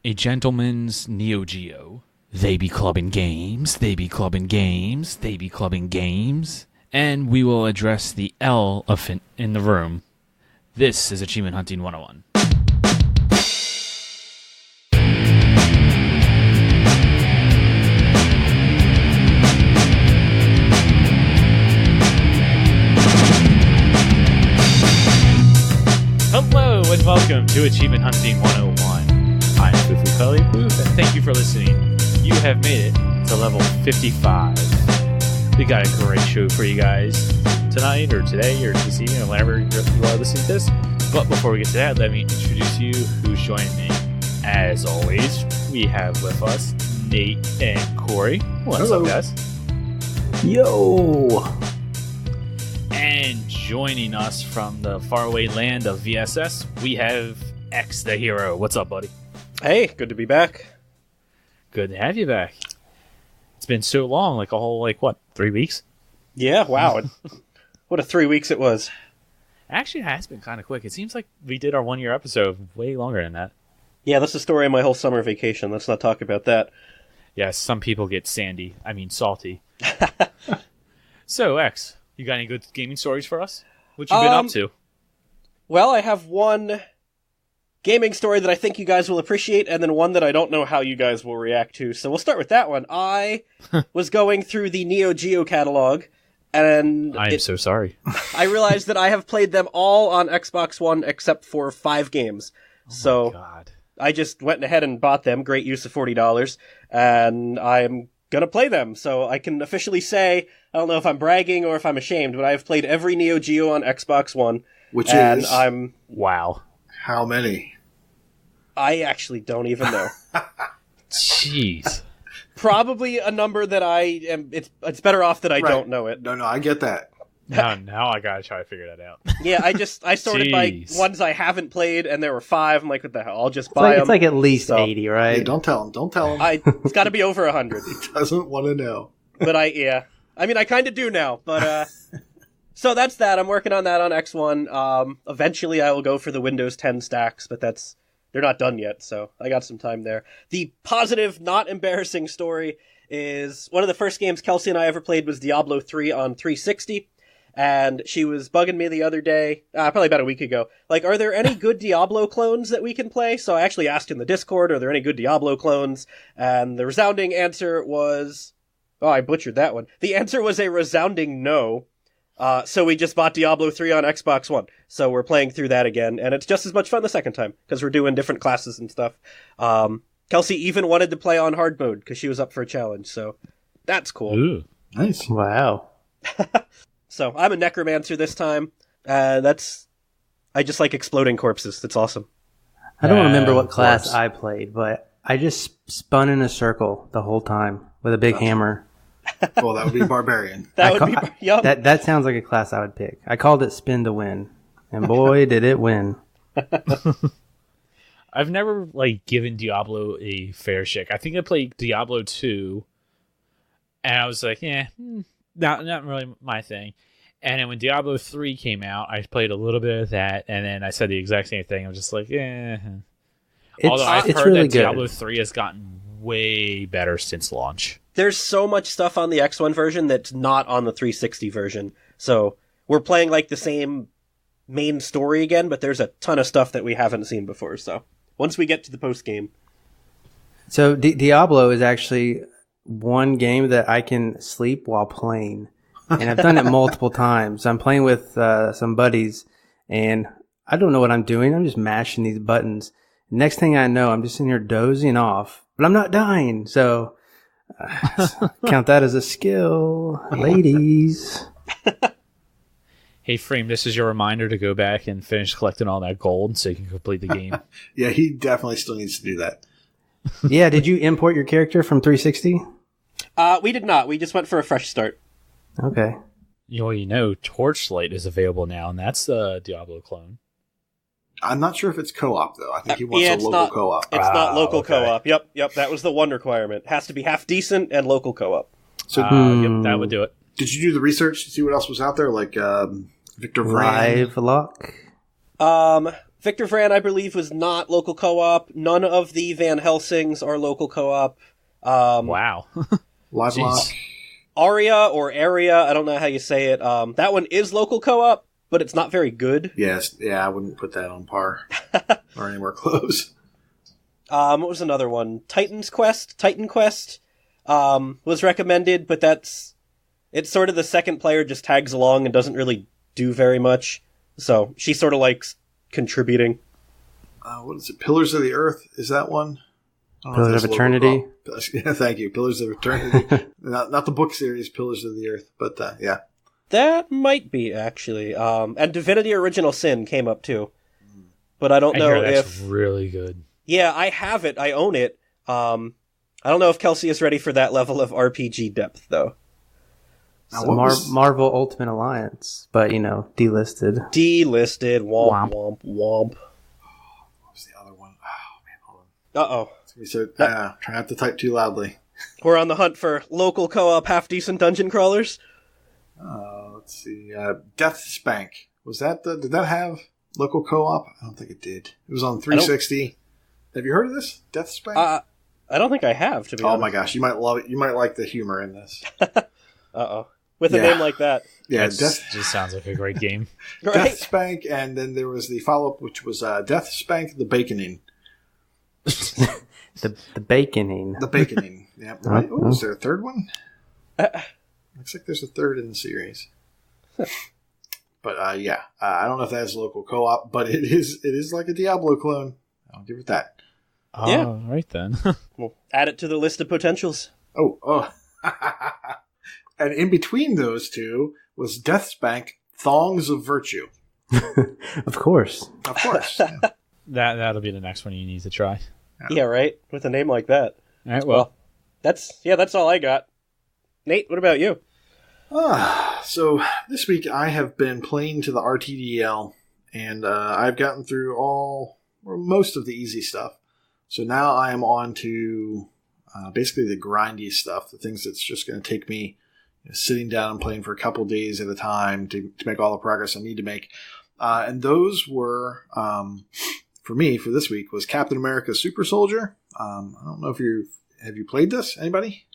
a gentleman's Neo Geo. They be clubbing games, they be clubbing games, they be clubbing games. And we will address the elephant in the room. This is Achievement Hunting 101. Hello and welcome to Achievement Hunting 101. I'm Fufu Pelly and thank you for listening. You have made it to level 55. We got a great show for you guys tonight or today or this evening or whenever you are listening to this. But before we get to that, let me introduce you who's joining me. As always, we have with us Nate and Corey. What's up, guys? Yo! And joining us from the faraway land of VSS, we have Exe the Hero. What's up, buddy? Hey, good to be back. Good to have you back. It's been so long, like a whole, 3 weeks? Yeah, wow. What a 3 weeks it was. Actually, it has been kind of quick. It seems like we did our 1 year episode way longer than that. Yeah, that's the story of my whole summer vacation. Let's not talk about that. Yes, some people get salty. So, X, you got any good gaming stories for us? What you been up to? Well, I have one gaming story that I think you guys will appreciate, and then one that I don't know how you guys will react to. So we'll start with that one. I was going through the Neo Geo catalog, and I'm so sorry. I realized that I have played them all on Xbox One except for 5 games. Oh my God. I just went ahead and bought them. Great use of $40, and I'm gonna play them. So I can officially say, I don't know if I'm bragging or if I'm ashamed, but I've played every Neo Geo on Xbox One. Wow. How many? I actually don't even know. Jeez. Probably a number that I am. It's better off that I don't know it. No, I get that. Now I gotta try to figure that out. Yeah, I sorted by ones I haven't played, and there were 5. I'm like, what the hell? I'll just buy them. It's like at least 80, right? Hey, don't tell him. It's got to be over 100. He doesn't want to know. But I kind of do now. But so that's that. I'm working on that on X1. Eventually, I will go for the Windows 10 stacks, but they're not done yet, so I got some time there. The positive, not embarrassing story is one of the first games Kelsey and I ever played was Diablo 3 on 360, and she was bugging me the other day, probably about a week ago, like, are there any good Diablo clones that we can play? So I actually asked in the Discord, are there any good Diablo clones? And the resounding answer was... Oh, I butchered that one. The answer was a resounding no. So we just bought Diablo 3 on Xbox One. So we're playing through that again, and it's just as much fun the second time, because we're doing different classes and stuff. Kelsey even wanted to play on hard mode, because she was up for a challenge, so that's cool. Ooh. Nice. Wow. So I'm a necromancer this time. I just like exploding corpses. That's awesome. I don't remember what class I played, but I just spun in a circle the whole time with a big hammer. Well, that would be barbarian. That sounds like a class I would pick. I called it spin to win, and boy, did it win. I've never given Diablo a fair shake. I think I played Diablo 2, and I was like, not really my thing. And then when Diablo 3 came out, I played a little bit of that, and then I said the exact same thing. I was just like, Although I've heard really that good. Diablo 3 has gotten way better since launch. There's so much stuff on the X1 version that's not on the 360 version. So we're playing the same main story again, but there's a ton of stuff that we haven't seen before. So once we get to the post game. So Diablo is actually one game that I can sleep while playing. And I've done it multiple times. I'm playing with some buddies, and I don't know what I'm doing. I'm just mashing these buttons. Next thing I know, I'm just sitting here dozing off, but I'm not dying. So count that as a skill, ladies. Hey, Frame, this is your reminder to go back and finish collecting all that gold so you can complete the game. Yeah, he definitely still needs to do that. Yeah, did you import your character from 360? We did not. We just went for a fresh start. Okay. Torchlight is available now, and that's the Diablo clone. I'm not sure if it's co-op, though. I think he wants a local co-op. It's not local co-op. Yep. That was the one requirement. Has to be half decent and local co-op. So, yep, that would do it. Did you do the research to see what else was out there, like Victor Live Vrane? Lock? Victor Vran, I believe, was not local co-op. None of the Van Helsings are local co-op. Wow. Live Lock. Aria or Area, I don't know how you say it. That one is local co-op, but it's not very good. Yes, yeah, I wouldn't put that on par or anywhere close. What was another one? Titan Quest was recommended, but it's sort of the second player just tags along and doesn't really do very much. So she sort of likes contributing. What is it? Pillars of the Earth? Is that one? Pillars of Eternity. Yeah, thank you. Pillars of Eternity. not the book series, Pillars of the Earth, but yeah. That might be, actually. And Divinity Original Sin came up, too. But I don't know that's really good. Yeah, I have it. I own it. I don't know if Kelsey is ready for that level of RPG depth, though. So Marvel Ultimate Alliance, but, delisted. Delisted. Womp, womp, womp. What was the other one? Oh, man, hold on. Uh-oh. So, try not to type too loudly. We're on the hunt for local co-op half-decent dungeon crawlers. Let's see. Death Spank. Was that did that have local co-op? I don't think it did. It was on 360. Have you heard of this? Death Spank? I don't think I have, to be honest. Oh my gosh, you might love it. You might like the humor in this. Uh-oh. With a name like that. Yeah, just sounds like a great game. Right? Death Spank, and then there was the follow-up, which was Death Spank, the Baconing. The Baconing. The Baconing. Yeah. Right. Oh, is there a third one? Looks like there's a third in the series. But I don't know if that is local co-op, but it is like a Diablo clone. I'll give it that. Oh, right then. We'll add it to the list of potentials. Oh. And in between those two was Death Spank, Thongs of Virtue. Of course. Of course. Yeah. That'll be the next one you need to try. Yeah, right? With a name like that. All right, well. That's all I got. Nate, what about you? So this week I have been playing to the RTDL, and I've gotten through most of the easy stuff. So now I am on to basically the grindy stuff, the things that's just going to take me sitting down and playing for a couple days at a time to make all the progress I need to make. And those were, for me, for this week, was Captain America Super Soldier. I don't know if have you played this? Anybody?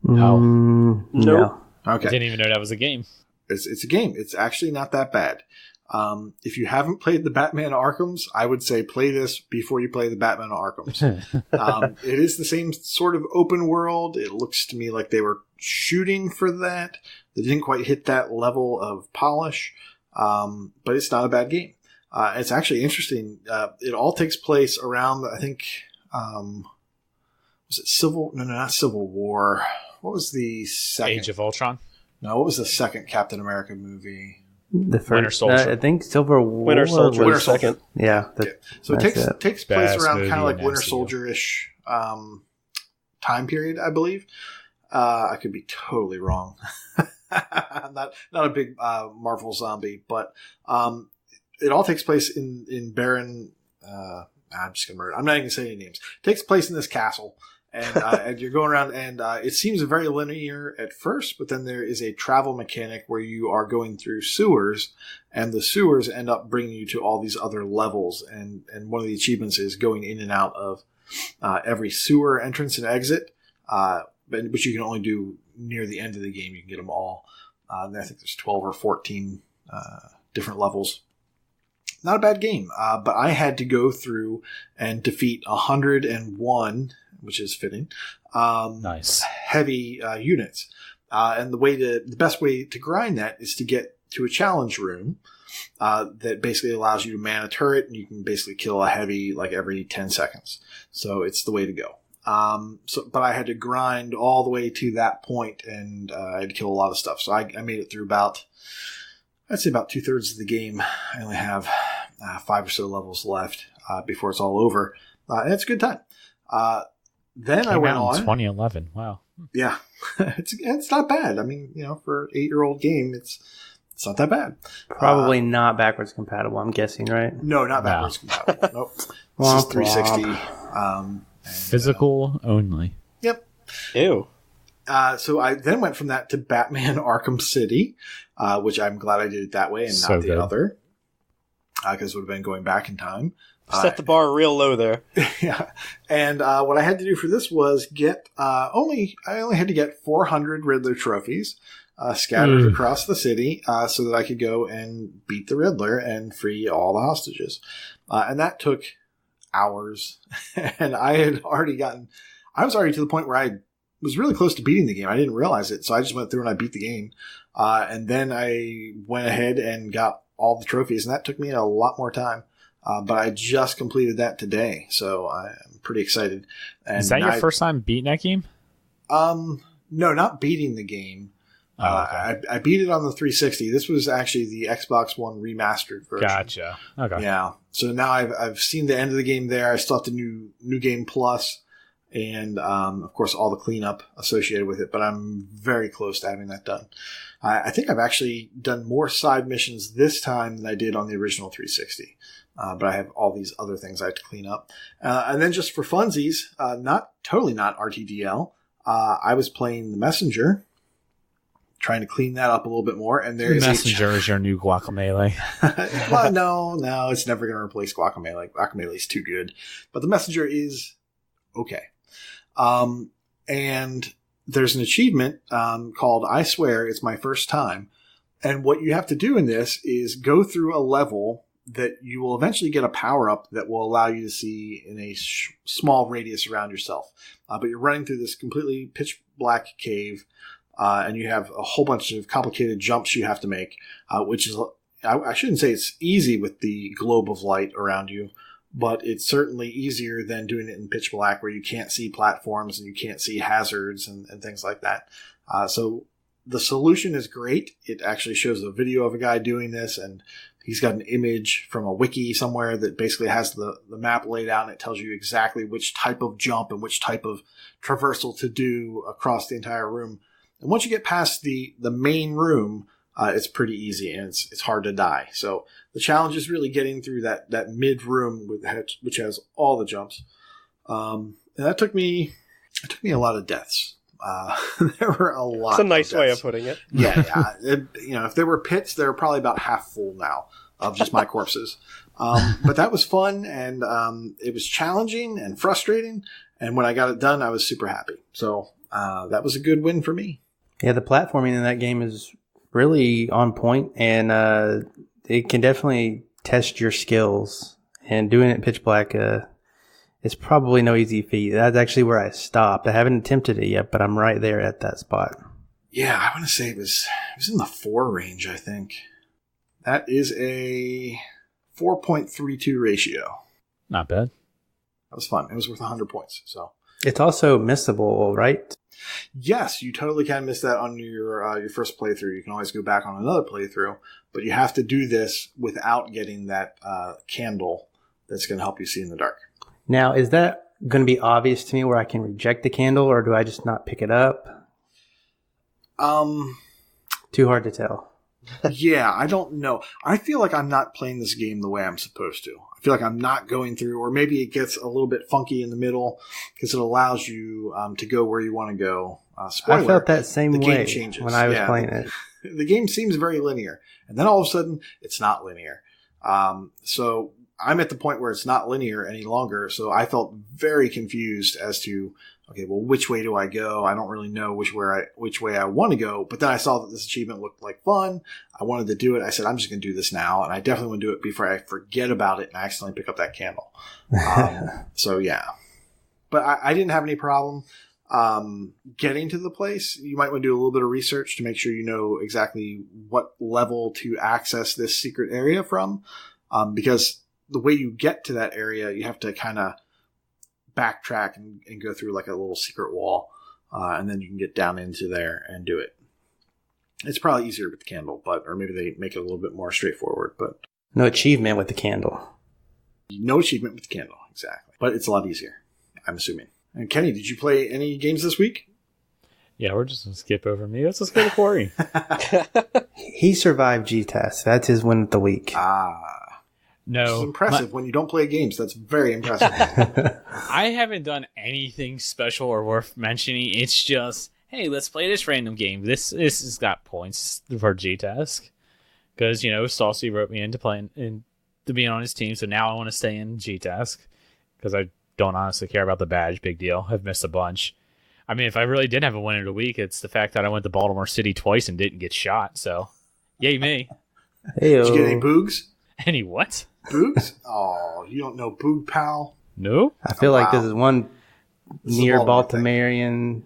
No. No. Okay. I didn't even know that was a game. It's a game. It's actually not that bad. If you haven't played the Batman Arkhams, I would say play this before you play the Batman Arkhams. It is the same sort of open world. It looks to me like they were shooting for that. They didn't quite hit that level of polish, but it's not a bad game. It's actually interesting. It all takes place around, I think, was it not Civil War. What was the second? Age of Ultron? No, what was the second Captain America movie? The first, Winter Soldier. I think Civil War. Winter Soldier. Winter Soldier. Second. Yeah. So it takes place around kind of like Winter MCU. Soldier-ish time period, I believe. I could be totally wrong. not a big Marvel zombie, but it all takes place in Baron. I'm just gonna murder. I'm not even gonna say any names. It takes place in this castle. And you're going around, and it seems very linear at first, but then there is a travel mechanic where you are going through sewers, and the sewers end up bringing you to all these other levels. And one of the achievements is going in and out of every sewer entrance and exit, but you can only do near the end of the game. You can get them all. And I think there's 12 or 14 different levels. Not a bad game, but I had to go through and defeat 101, which is fitting, nice heavy units. And the best way to grind that is to get to a challenge room that basically allows you to man a turret, and you can basically kill a heavy like every 10 seconds. So it's the way to go. But I had to grind all the way to that point, and I had to kill a lot of stuff. So I made it through I'd say about 2/3 of the game. I only have 5 or so levels left before it's all over. And it's a good time. Then I went on 2011. Wow. Yeah, it's not bad. I mean, for an 8-year-old game, it's not that bad. Probably not backwards compatible, I'm guessing, right? No, not backwards compatible. Nope. This is 360. Physical only. Yep. Ew. So I then went from that to Batman Arkham City, which I'm glad I did it that way and So not the good. other. because it would have been going back in time. Set the bar real low there. Yeah. And what I had to do for this was I only had to get 400 Riddler trophies scattered across the city so that I could go and beat the Riddler and free all the hostages. And that took hours. And I was already to the point where I was really close to beating the game. I didn't realize it. So I just went through and I beat the game. And then I went ahead and got all the trophies. And that took me a lot more time. But I just completed that today, so I'm pretty excited. And is that your first time beating that game? No, not beating the game. Okay. I beat it on the 360. This was actually the Xbox One remastered version. Gotcha. Okay. Yeah. So now I've seen the end of the game there. I still have the new game plus, and of course all the cleanup associated with it. But I'm very close to having that done. I think I've actually done more side missions this time than I did on the original 360. But I have all these other things I have to clean up. And then just for funsies, not RTDL, I was playing The Messenger, trying to clean that up a little bit more. And there The Messenger is your new Guacamelee. Well, no, it's never going to replace Guacamelee. Guacamelee is too good. But The Messenger is okay. And there's an achievement called I Swear It's My First Time. And what you have to do in this is go through a level that you will eventually get a power-up that will allow you to see in a small radius around yourself. But you're running through this completely pitch black cave, and you have a whole bunch of complicated jumps you have to make, which is, I shouldn't say it's easy with the globe of light around you, but it's certainly easier than doing it in pitch black where you can't see platforms and you can't see hazards and things like that. So the solution is great. It actually shows a video of a guy doing this, and he's got an image from a wiki somewhere that basically has the map laid out, and it tells you exactly which type of jump and which type of traversal to do across the entire room. And once you get past the main room, it's pretty easy, and it's hard to die. So the challenge is really getting through that mid room which has all the jumps. And that took me a lot of deaths. There were a lot. It's a nice way of putting it. Yeah. If there were pits, they're probably about half full now of just my corpses. But that was fun, and it was challenging and frustrating. And when I got it done, I was super happy. So that was a good win for me. Yeah, the platforming in that game is really on point, and it can definitely test your skills. And doing it in pitch black, it's probably no easy feat. That's actually where I stopped. I haven't attempted it yet, but I'm right there at that spot. Yeah, I want to say it was in the 4 range, I think. That is a 4.32 ratio. Not bad. That was fun. It was worth 100 points. So it's also missable, right? Yes, you totally can miss that on your first playthrough. You can always go back on another playthrough, but you have to do this without getting that candle that's going to help you see in the dark. Now, is that going to be obvious to me where I can reject the candle, or do I just not pick it up? Too hard to tell. Yeah, I don't know. I feel like I'm not playing this game the way I'm supposed to. I feel like I'm not going through, or maybe it gets a little bit funky in the middle because it allows you to go where you want to go. Spoiler, I felt that same way game changes when I was playing it. The game seems very linear, and then all of a sudden, it's not linear. So I'm at the point where it's not linear any longer, so I felt very confused as to, okay, well, which way do I go? I don't really know which way I want to go. But then I saw that this achievement looked like fun. I wanted to do it. I said, I'm just going to do this now, and I definitely want to do it before I forget about it and accidentally pick up that candle. So yeah, but I didn't have any problem getting to the place. You might want to do a little bit of research to make sure you know exactly what level to access this secret area from, because the way you get to that area, you have to kind of backtrack and go through like a little secret wall, and then you can get down into there and do it. It's probably easier with the candle, or maybe they make it a little bit more straightforward. But no achievement with the candle. No achievement with the candle, exactly. But it's a lot easier, I'm assuming. And Kenny, did you play any games this week? Yeah, we're just going to skip over me. Let's go to Corey. He survived GTASCTT. That's his win of the week. No. It's impressive when you don't play games. That's very impressive. I haven't done anything special or worth mentioning. It's just, hey, let's play this random game. This has got points for GTASCTT. Because, Saucy wrote me into playing to be on his team, so now I want to stay in GTASC because I don't honestly care about the badge. Big deal. I've missed a bunch. I mean, if I really did have a win of the week, it's the fact that I went to Baltimore City twice and didn't get shot. So, yay me. Hey, Did you get any boogs? Any what? Boogs? Oh, you don't know Boog Pal? No. I feel like this is one This is a near Baltimore Baltimorean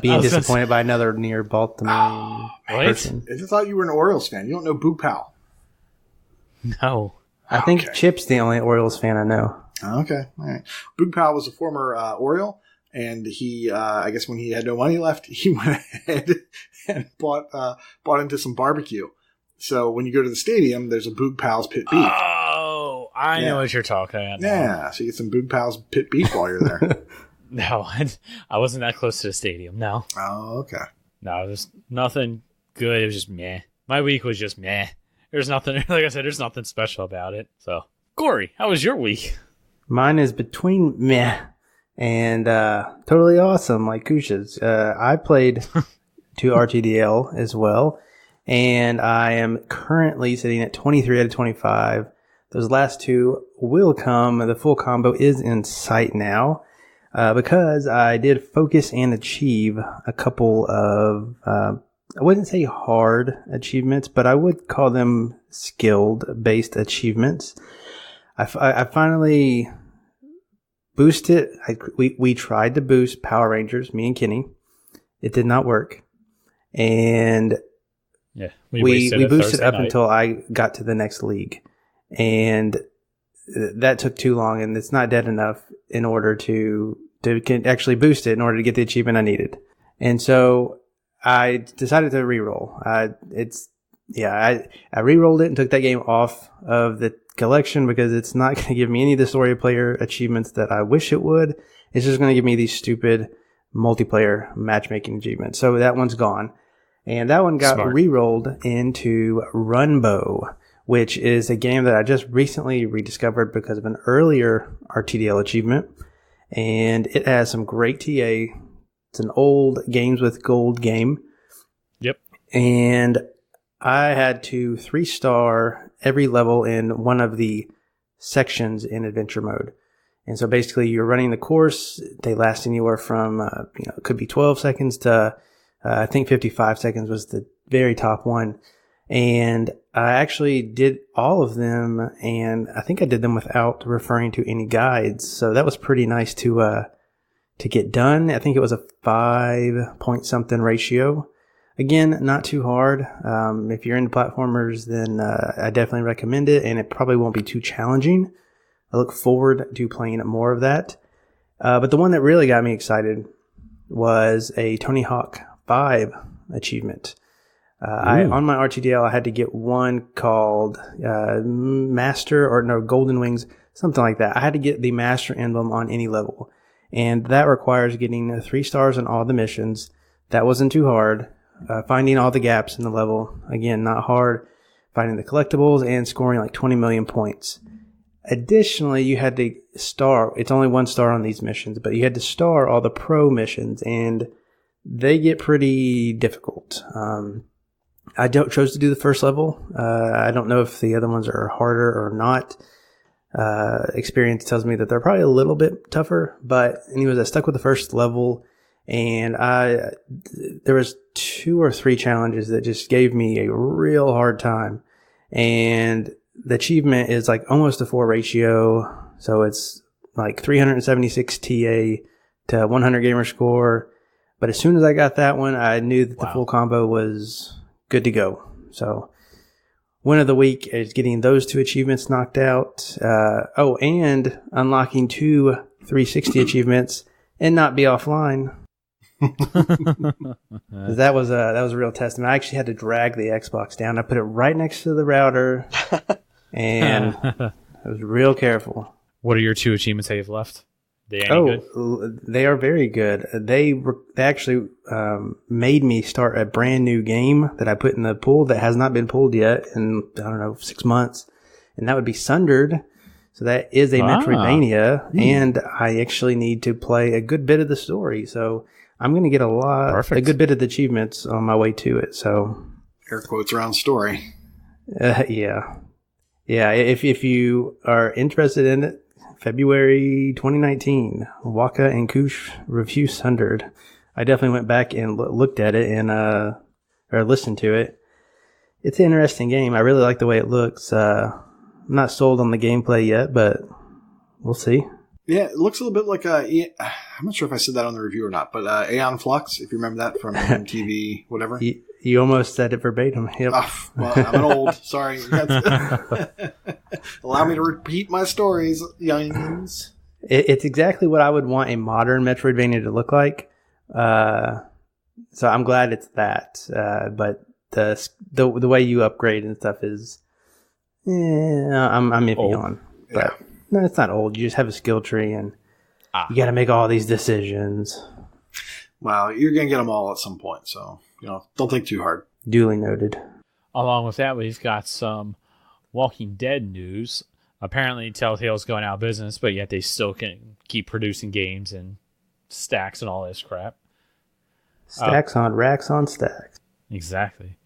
being disappointed by another near Baltimorean person. I just thought you were an Orioles fan. You don't know Boog Pal. No. I think Chip's the only Orioles fan I know. Okay, all right. Boog Pal was a former Oriole, and he, I guess when he had no money left, he went ahead and bought into some barbecue. So when you go to the stadium, there's a Boog Pal's Pit Beef. Oh, I know what you're talking about. Yeah, so you get some Boog Pal's Pit Beef while you're there. No, I wasn't that close to the stadium. No. Oh, okay. No, it was nothing good. It was just meh. My week was just meh. There's nothing, like I said, there's nothing special about it. So, Corey, how was your week? Mine is between meh and totally awesome, like Kusha's. I played 2 RTDL as well, and I am currently sitting at 23 out of 25. Those last 2 will come. The full combo is in sight now because I did focus and achieve a couple of, I wouldn't say hard achievements, but I would call them skilled-based achievements. I finally boosted. We tried to boost Power Rangers, me and Kenny. It did not work, and yeah, we boosted up until I got to the next league, and that took too long, and it's not dead enough in order to actually boost it in order to get the achievement I needed, and so I decided to reroll. I re-rolled it and took that game off of the collection because it's not going to give me any of the story player achievements that I wish it would. It's just going to give me these stupid multiplayer matchmaking achievements. So that one's gone. And that one got re-rolled into Runbow, which is a game that I just recently rediscovered because of an earlier RTDL achievement. And it has some great TA. It's an old Games with Gold game. Yep. And I had to 3-star every level in one of the sections in adventure mode. And so basically you're running the course. They last anywhere from, it could be 12 seconds to, I think 55 seconds was the very top one. And I actually did all of them, and I think I did them without referring to any guides. So that was pretty nice to get done. I think it was a 5-point-something ratio. Again, not too hard. If you're into platformers, then I definitely recommend it, and it probably won't be too challenging. I look forward to playing more of that. But the one that really got me excited was a Tony Hawk 5 achievement. On my RTDL, I had to get one called Golden Wings, something like that. I had to get the Master Emblem on any level, and that requires getting 3 stars on all the missions. That wasn't too hard. Finding all the gaps in the level, again, not hard. Finding the collectibles and scoring like 20 million points. Additionally, you had to star, it's only 1 star on these missions, but you had to star all the pro missions, and they get pretty difficult. I chose to do the first level. I don't know if the other ones are harder or not. Experience tells me that they're probably a little bit tougher, but anyways, I stuck with the first level. And there was 2 or 3 challenges that just gave me a real hard time. And the achievement is like almost a 4 ratio. So it's like 376 TA to 100 gamer score. But as soon as I got that one, I knew that the full combo was good to go. So win of the week is getting those 2 achievements knocked out. And unlocking 2 360 achievements and not be offline. That was a real testament. I actually had to drag the Xbox down. I put it right next to the router, and I was real careful. What are your 2 achievements that you've left? They any good? They are very good. They actually made me start a brand new game that I put in the pool that has not been pulled yet in, 6 months, and that would be Sundered. So that is a Metroidvania, and I actually need to play a good bit of the story. So I'm going to get a good bit of the achievements on my way to it. So Air quotes around story. Yeah. Yeah, if you are interested in it, February 2019, Waka and Kush Reviews 100. I definitely went back and looked at it and or listened to it. It's an interesting game. I really like the way it looks. I'm not sold on the gameplay yet, but we'll see. Yeah, it looks a little bit like I'm not sure if I said that on the review or not, but Aeon Flux, if you remember that from MTV, whatever. You almost said it verbatim. Yep. Well, I'm an old. Sorry. Allow me to repeat my stories, youngins. It's exactly what I would want a modern Metroidvania to look like. So I'm glad it's that. But the way you upgrade and stuff is, I'm iffy old. on. But no, it's not old. You just have a skill tree and you got to make all these decisions. Well, you're going to get them all at some point, so don't think too hard. Duly noted. Along with that, we've got some Walking Dead news. Apparently, Telltale's going out of business, but yet they still can keep producing games and stacks and all this crap. Stacks on racks on stacks. Exactly.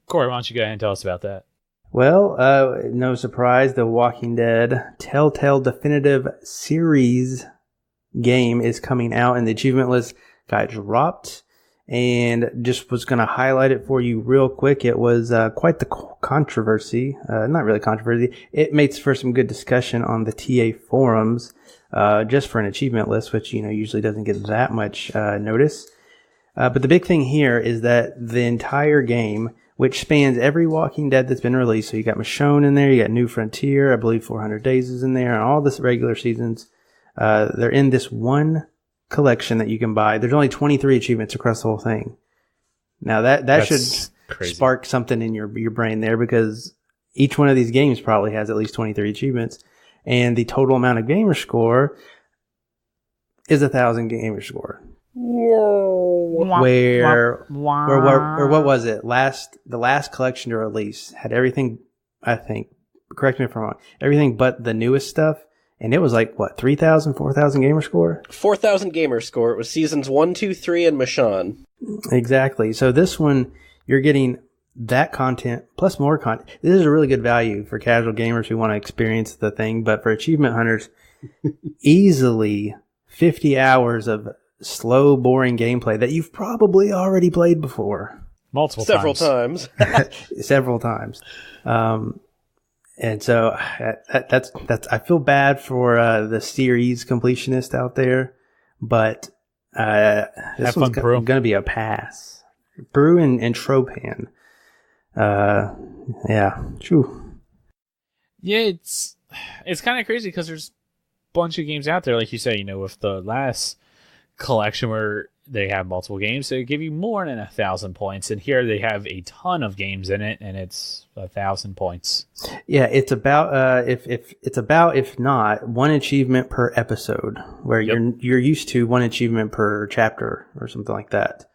Corey, why don't you go ahead and tell us about that? Well, no surprise, the Walking Dead Telltale Definitive Series game is coming out, and the achievement list got dropped. And just was going to highlight it for you real quick. It was quite the controversy. Not really controversy. It makes for some good discussion on the TA forums, just for an achievement list, which usually doesn't get that much notice. But the big thing here is that the entire game, which spans every Walking Dead that's been released, so you got Michonne in there, you got New Frontier, I believe 400 Days is in there, and all the regular seasons, they're in this one collection that you can buy. There's only 23 achievements across the whole thing. Now that should crazy. Spark something in your brain there, because each one of these games probably has at least 23 achievements, and the total amount of gamer score is 1,000 gamer score. Where what was it? The last collection to release had everything, I think, correct me if I'm wrong, everything but the newest stuff. And it was like, 3,000, 4,000 gamer score? 4,000 gamer score. It was seasons 1, 2, 3, and Michonne. Exactly. So this one, you're getting that content plus more content. This is a really good value for casual gamers who want to experience the thing. But for achievement hunters, easily 50 hours of slow, boring gameplay that you've probably already played before. Several times. Several times. And so that's I feel bad for the series completionist out there, but this one's going to be a pass. Brew and Tropan. Yeah, true. Yeah, it's kind of crazy because there's a bunch of games out there, like you say, with the last collection where they have multiple games, they give you more than 1,000 points, and here they have a ton of games in it, and it's 1,000 points. Yeah, it's about if not one achievement per episode, where you're used to one achievement per chapter or something like that.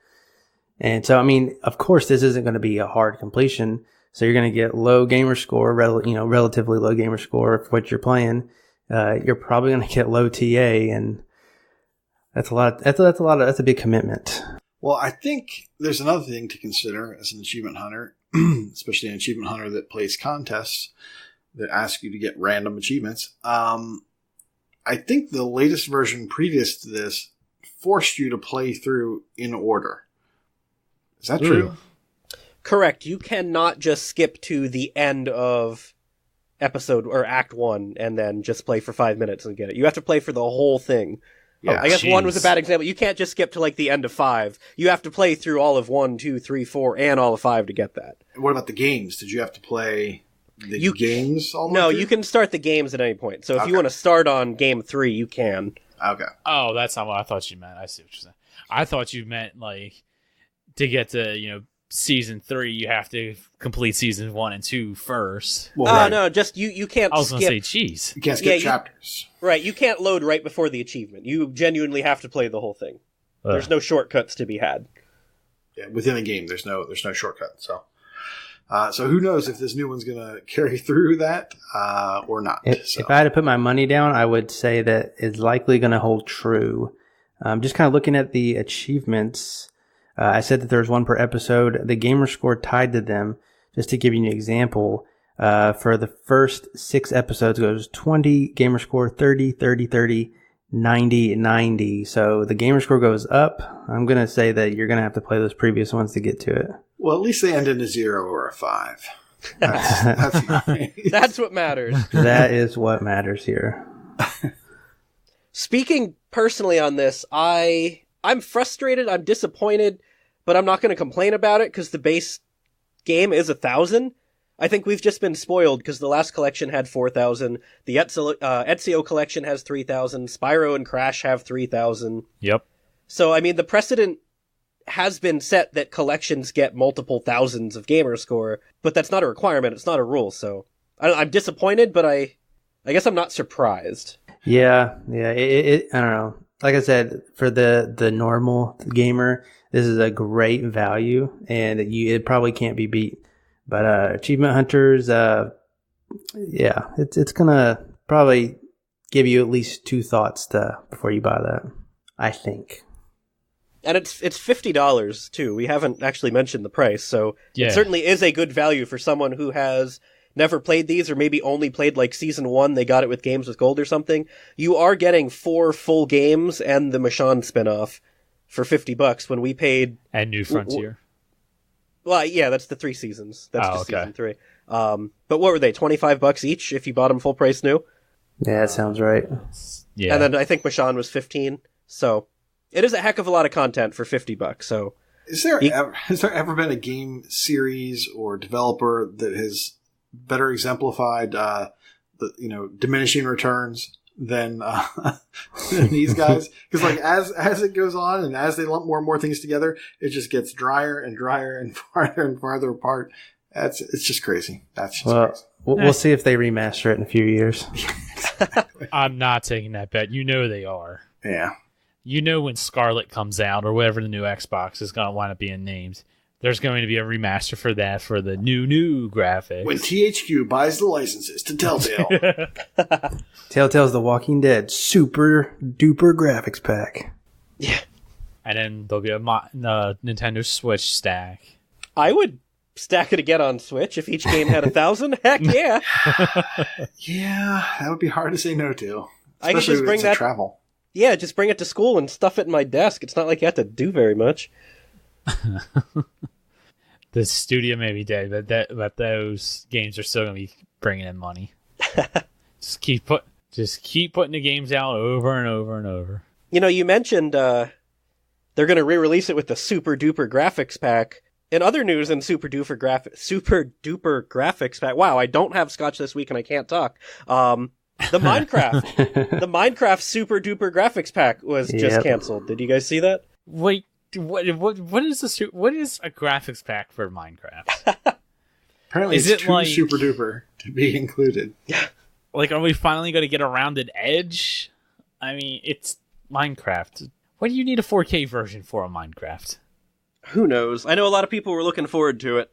And so, I mean, of course, this isn't going to be a hard completion, so you're going to get low gamer score, relatively low gamer score for what you're playing. You're probably going to get low TA, and that's a lot. That's a big commitment. Well, I think there's another thing to consider as an achievement hunter, especially an achievement hunter that plays contests that ask you to get random achievements. I think the latest version previous to this forced you to play through in order. Is that true? Correct. You cannot just skip to the end of episode or act 1 and then just play for 5 minutes and get it. You have to play for the whole thing. Yeah, I guess 1 was a bad example. You can't just skip to the end of 5. You have to play through all of 1, 2, 3, 4, and all of 5 to get that. What about the games? Did you have to play the games all the way No, through? you can start the games at any point. So if you want to start on game 3, you can. Okay. Oh, that's not what I thought you meant. I see what you're saying. I thought you meant to get to season 3, you have to complete seasons 1 and 2 first. Well, no, just you can't. I was going to say, geez, you can't skip chapters. Right, you can't load right before the achievement. You genuinely have to play the whole thing. There's no shortcuts to be had. Yeah, within a game, there's no shortcut. So who knows if this new one's going to carry through that or not. If I had to put my money down, I would say that it's likely going to hold true. Just kind of looking at the achievements. I said that there was one per episode. The gamer score tied to them, just to give you an example, For the first 6 episodes, it goes 20, gamer score 30, 30, 30, 90, 90. So the gamer score goes up. I'm going to say that you're going to have to play those previous ones to get to it. Well, at least they end in a 0 or a 5. That's nice. That's what matters. That is what matters here. Speaking personally on this, I'm frustrated, I'm disappointed, but I'm not going to complain about it because the base game is 1,000. I think we've just been spoiled because the last collection had 4,000. The Ezio collection has 3,000. Spyro and Crash have 3,000. Yep. So, I mean, the precedent has been set that collections get multiple thousands of gamer score, but that's not a requirement. It's not a rule. So I'm disappointed, but I guess I'm not surprised. Yeah. I don't know. Like I said, for the normal gamer, this is a great value, and it probably can't be beat. But Achievement Hunters, it's gonna probably give you at least 2 thoughts before you buy that, I think. And it's $50 too. We haven't actually mentioned the price, so it certainly is a good value for someone who has never played these, or maybe only played like season 1. They got it with Games with Gold or something. You are getting 4 full games and the Michonne spinoff for $50 when we paid. And New Frontier. Well, yeah, that's the 3 seasons. That's just season 3. But what were they? $25 each if you bought them full price new? Yeah, that sounds right. Yeah. And then I think Michonne was 15. So it is a heck of a lot of content for $50. So has there ever been a game series or developer that has better exemplified diminishing returns than these guys? Because like as it goes on and as they lump more and more things together, it just gets drier and drier and farther apart. It's just crazy. That's just crazy. We'll see if they remaster it in a few years. I'm not taking that bet. You know they are. Yeah. You know when Scarlet comes out or whatever the new Xbox is going to wind up being named, there's going to be a remaster for that for the new graphics. When THQ buys the licenses to Telltale. Telltale's The Walking Dead super duper graphics pack. Yeah. And then there'll be a Nintendo Switch stack. I would stack it again on Switch if each game had 1,000. Heck yeah. Yeah, that would be hard to say no to. I could just bring that travel. Yeah, just bring it to school and stuff it in my desk. It's not like you have to do very much. The studio may be dead, but those games are still going to be bringing in money. Just keep putting the games out over and over and over. You know, you mentioned they're going to re-release it with the super duper graphics pack. In other news, in super duper graphics pack. Wow, I don't have Scotch this week and I can't talk. The Minecraft super duper graphics pack was just canceled. Did you guys see that? Wait, what is a graphics pack for Minecraft? Apparently, it's too super duper to be included. Like, are we finally going to get a rounded edge? I mean, it's Minecraft. What do you need a 4K version for a Minecraft? Who knows? I know a lot of people were looking forward to it,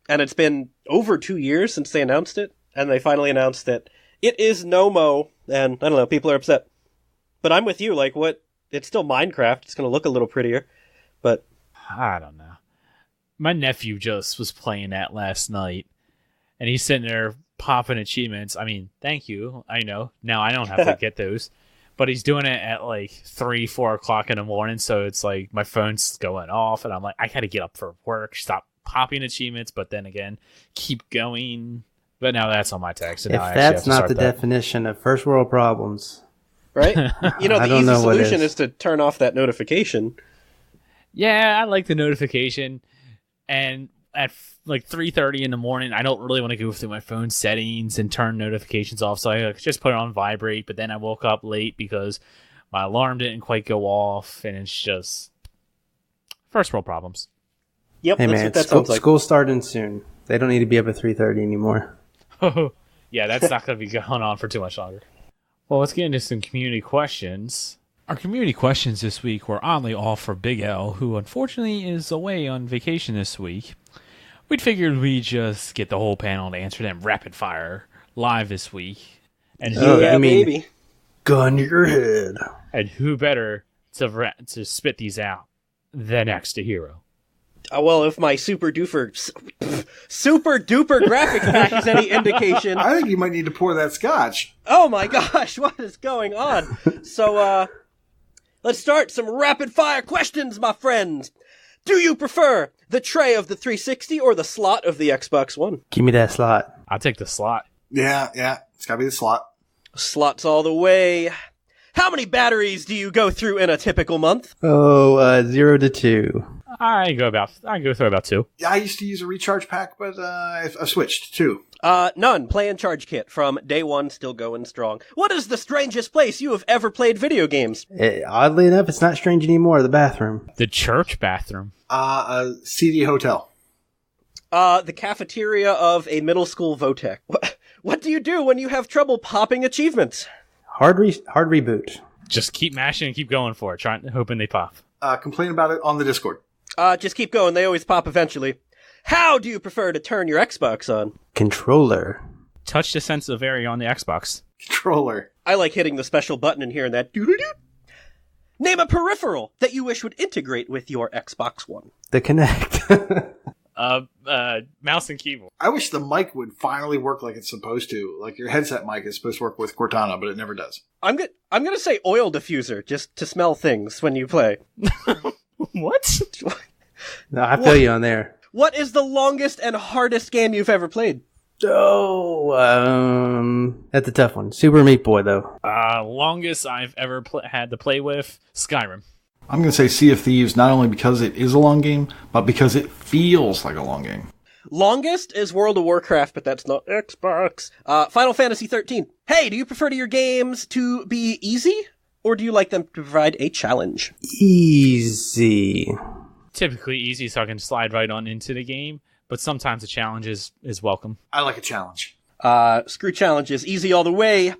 and it's been over 2 years since they announced it, and they finally announced that it is no-mo, and I don't know, people are upset. But I'm with you, like, what? It's still Minecraft, it's going to look a little prettier, but I don't know. My nephew just was playing that last night, and he's sitting there popping achievements. I mean, thank you, I know. Now I don't have to get those. But he's doing it at like 3-4 o'clock in the morning, so it's like my phone's going off, and I'm like, I gotta get up for work, stop popping achievements, but then again, keep going. But now that's on my text. So if that's not the definition of first world problems, right? You know, the easy solution is to turn off that notification. Yeah, I like the notification, and at like 3:30 in the morning, I don't really want to go through my phone settings and turn notifications off, so I just put it on vibrate. But then I woke up late because my alarm didn't quite go off, and it's just first world problems. Yep. Hey man, school's starting soon. They don't need to be up at 3:30 anymore. Yeah, that's not going to be going on for too much longer. Well, let's get into some community questions. Our community questions this week were oddly all for Big L, who unfortunately is away on vacation this week. We'd figured we'd just get the whole panel to answer them rapid fire live this week. And baby. Gun to your head. And who better to spit these out than Exe the Hero? Well, if my super duper graphics pack is any indication. I think you might need to pour that scotch. Oh my gosh, what is going on? So, let's start some rapid fire questions, my friends. Do you prefer the tray of the 360 or the slot of the Xbox One? Give me that slot. I'll take the slot. Yeah. It's gotta be the slot. Slots all the way. How many batteries do you go through in a typical month? 0 to 2. I go through about 2. Yeah, I used to use a recharge pack, but I've switched too. None. Play and charge kit from day one, still going strong. What is the strangest place you have ever played video games? Oddly enough, it's not strange anymore. The bathroom. The church bathroom. A CD hotel. The cafeteria of a middle school Votech. What do you do when you have trouble popping achievements? Hard reboot. Just keep mashing and keep going for it, hoping they pop. Complain about it on the Discord. Just keep going. They always pop eventually. How do you prefer to turn your Xbox on? Controller. Touch the sensitive area on the Xbox. Controller. I like hitting the special button and hearing that doo-doo-doo. Name a peripheral that you wish would integrate with your Xbox One. The Kinect. Mouse and keyboard. I wish the mic would finally work like it's supposed to. Like your headset mic is supposed to work with Cortana, but it never does. I'm gonna say oil diffuser, just to smell things when you play. What? No, I feel you on there. What is the longest and hardest game you've ever played? That's a tough one. Super Meat Boy, though. Longest I've ever had to play with, Skyrim. I'm going to say Sea of Thieves, not only because it is a long game, but because it feels like a long game. Longest is World of Warcraft, but that's not Xbox. Final Fantasy 13. Hey, do you prefer your games to be easy, or do you like them to provide a challenge? Easy. Typically easy, so I can slide right on into the game, but sometimes a challenge is welcome. I like a challenge. Screw challenges, easy all the way.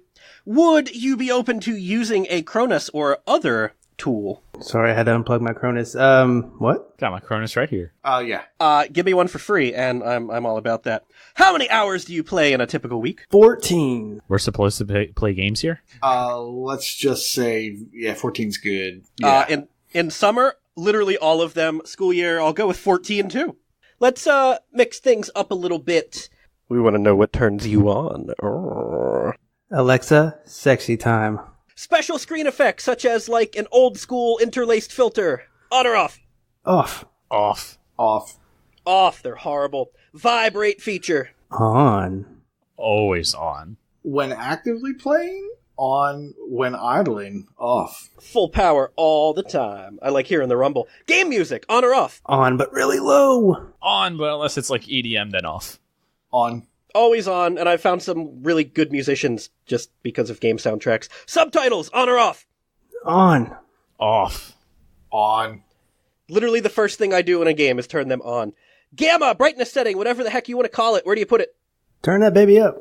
Would you be open to using a Cronus or other tool? Sorry, I had to unplug my Cronus. What? Got my Cronus right here. Yeah. Give me one for free, and I'm all about that. How many hours do you play in a typical week? 14. We're supposed to play games here? Let's just say, 14's good. Yeah. In summer, literally all of them. School year, I'll go with 14 too. Let's mix things up a little bit. We want to know what turns you on. Alexa, sexy time. Special screen effects, such as like an old school interlaced filter. On or off? Off. Off. Off. Off, they're horrible. Vibrate feature. On. Always on. When actively playing, on. When idling, off. Full power all the time. I like hearing the rumble. Game music, on or off? On, but really low. On, but unless it's like EDM, then off. On. Always on, and I found some really good musicians just because of game soundtracks. Subtitles, on or off? On. Off. On. Literally the first thing I do in a game is turn them on. Gamma, brightness setting, whatever the heck you want to call it. Where do you put it? Turn that baby up.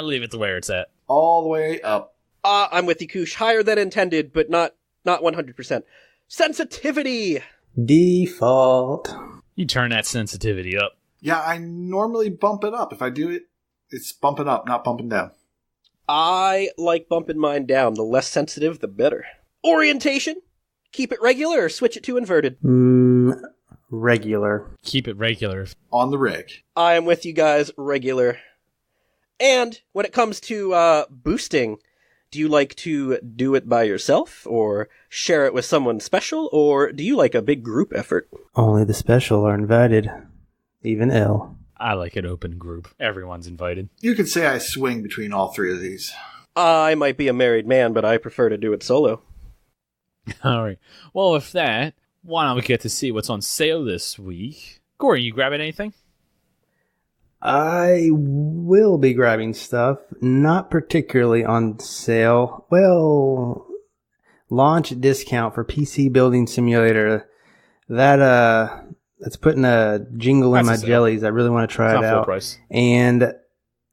Leave it to where it's at. All the way up. I'm with you, Koosh. Higher than intended, but not 100%. Sensitivity! Default. You turn that sensitivity up. Yeah, I normally bump it up. If I do it, it's bumping up, not bumping down. I like bumping mine down. The less sensitive, the better. Orientation? Keep it regular or switch it to inverted? Regular. Keep it regular. On the rig. I am with you guys, regular. And when it comes to boosting, do you like to do it by yourself or share it with someone special, or do you like a big group effort? Only the special are invited. Even L. I like an open group. Everyone's invited. You could say I swing between all three of these. I might be a married man, but I prefer to do it solo. All right. Well, with that, why don't we get to see what's on sale this week? Corey, you grabbing anything? I will be grabbing stuff. Not particularly on sale. Well, launch discount for PC Building Simulator. That's putting a jingle in my jellies. I really want to try it out. Full price. And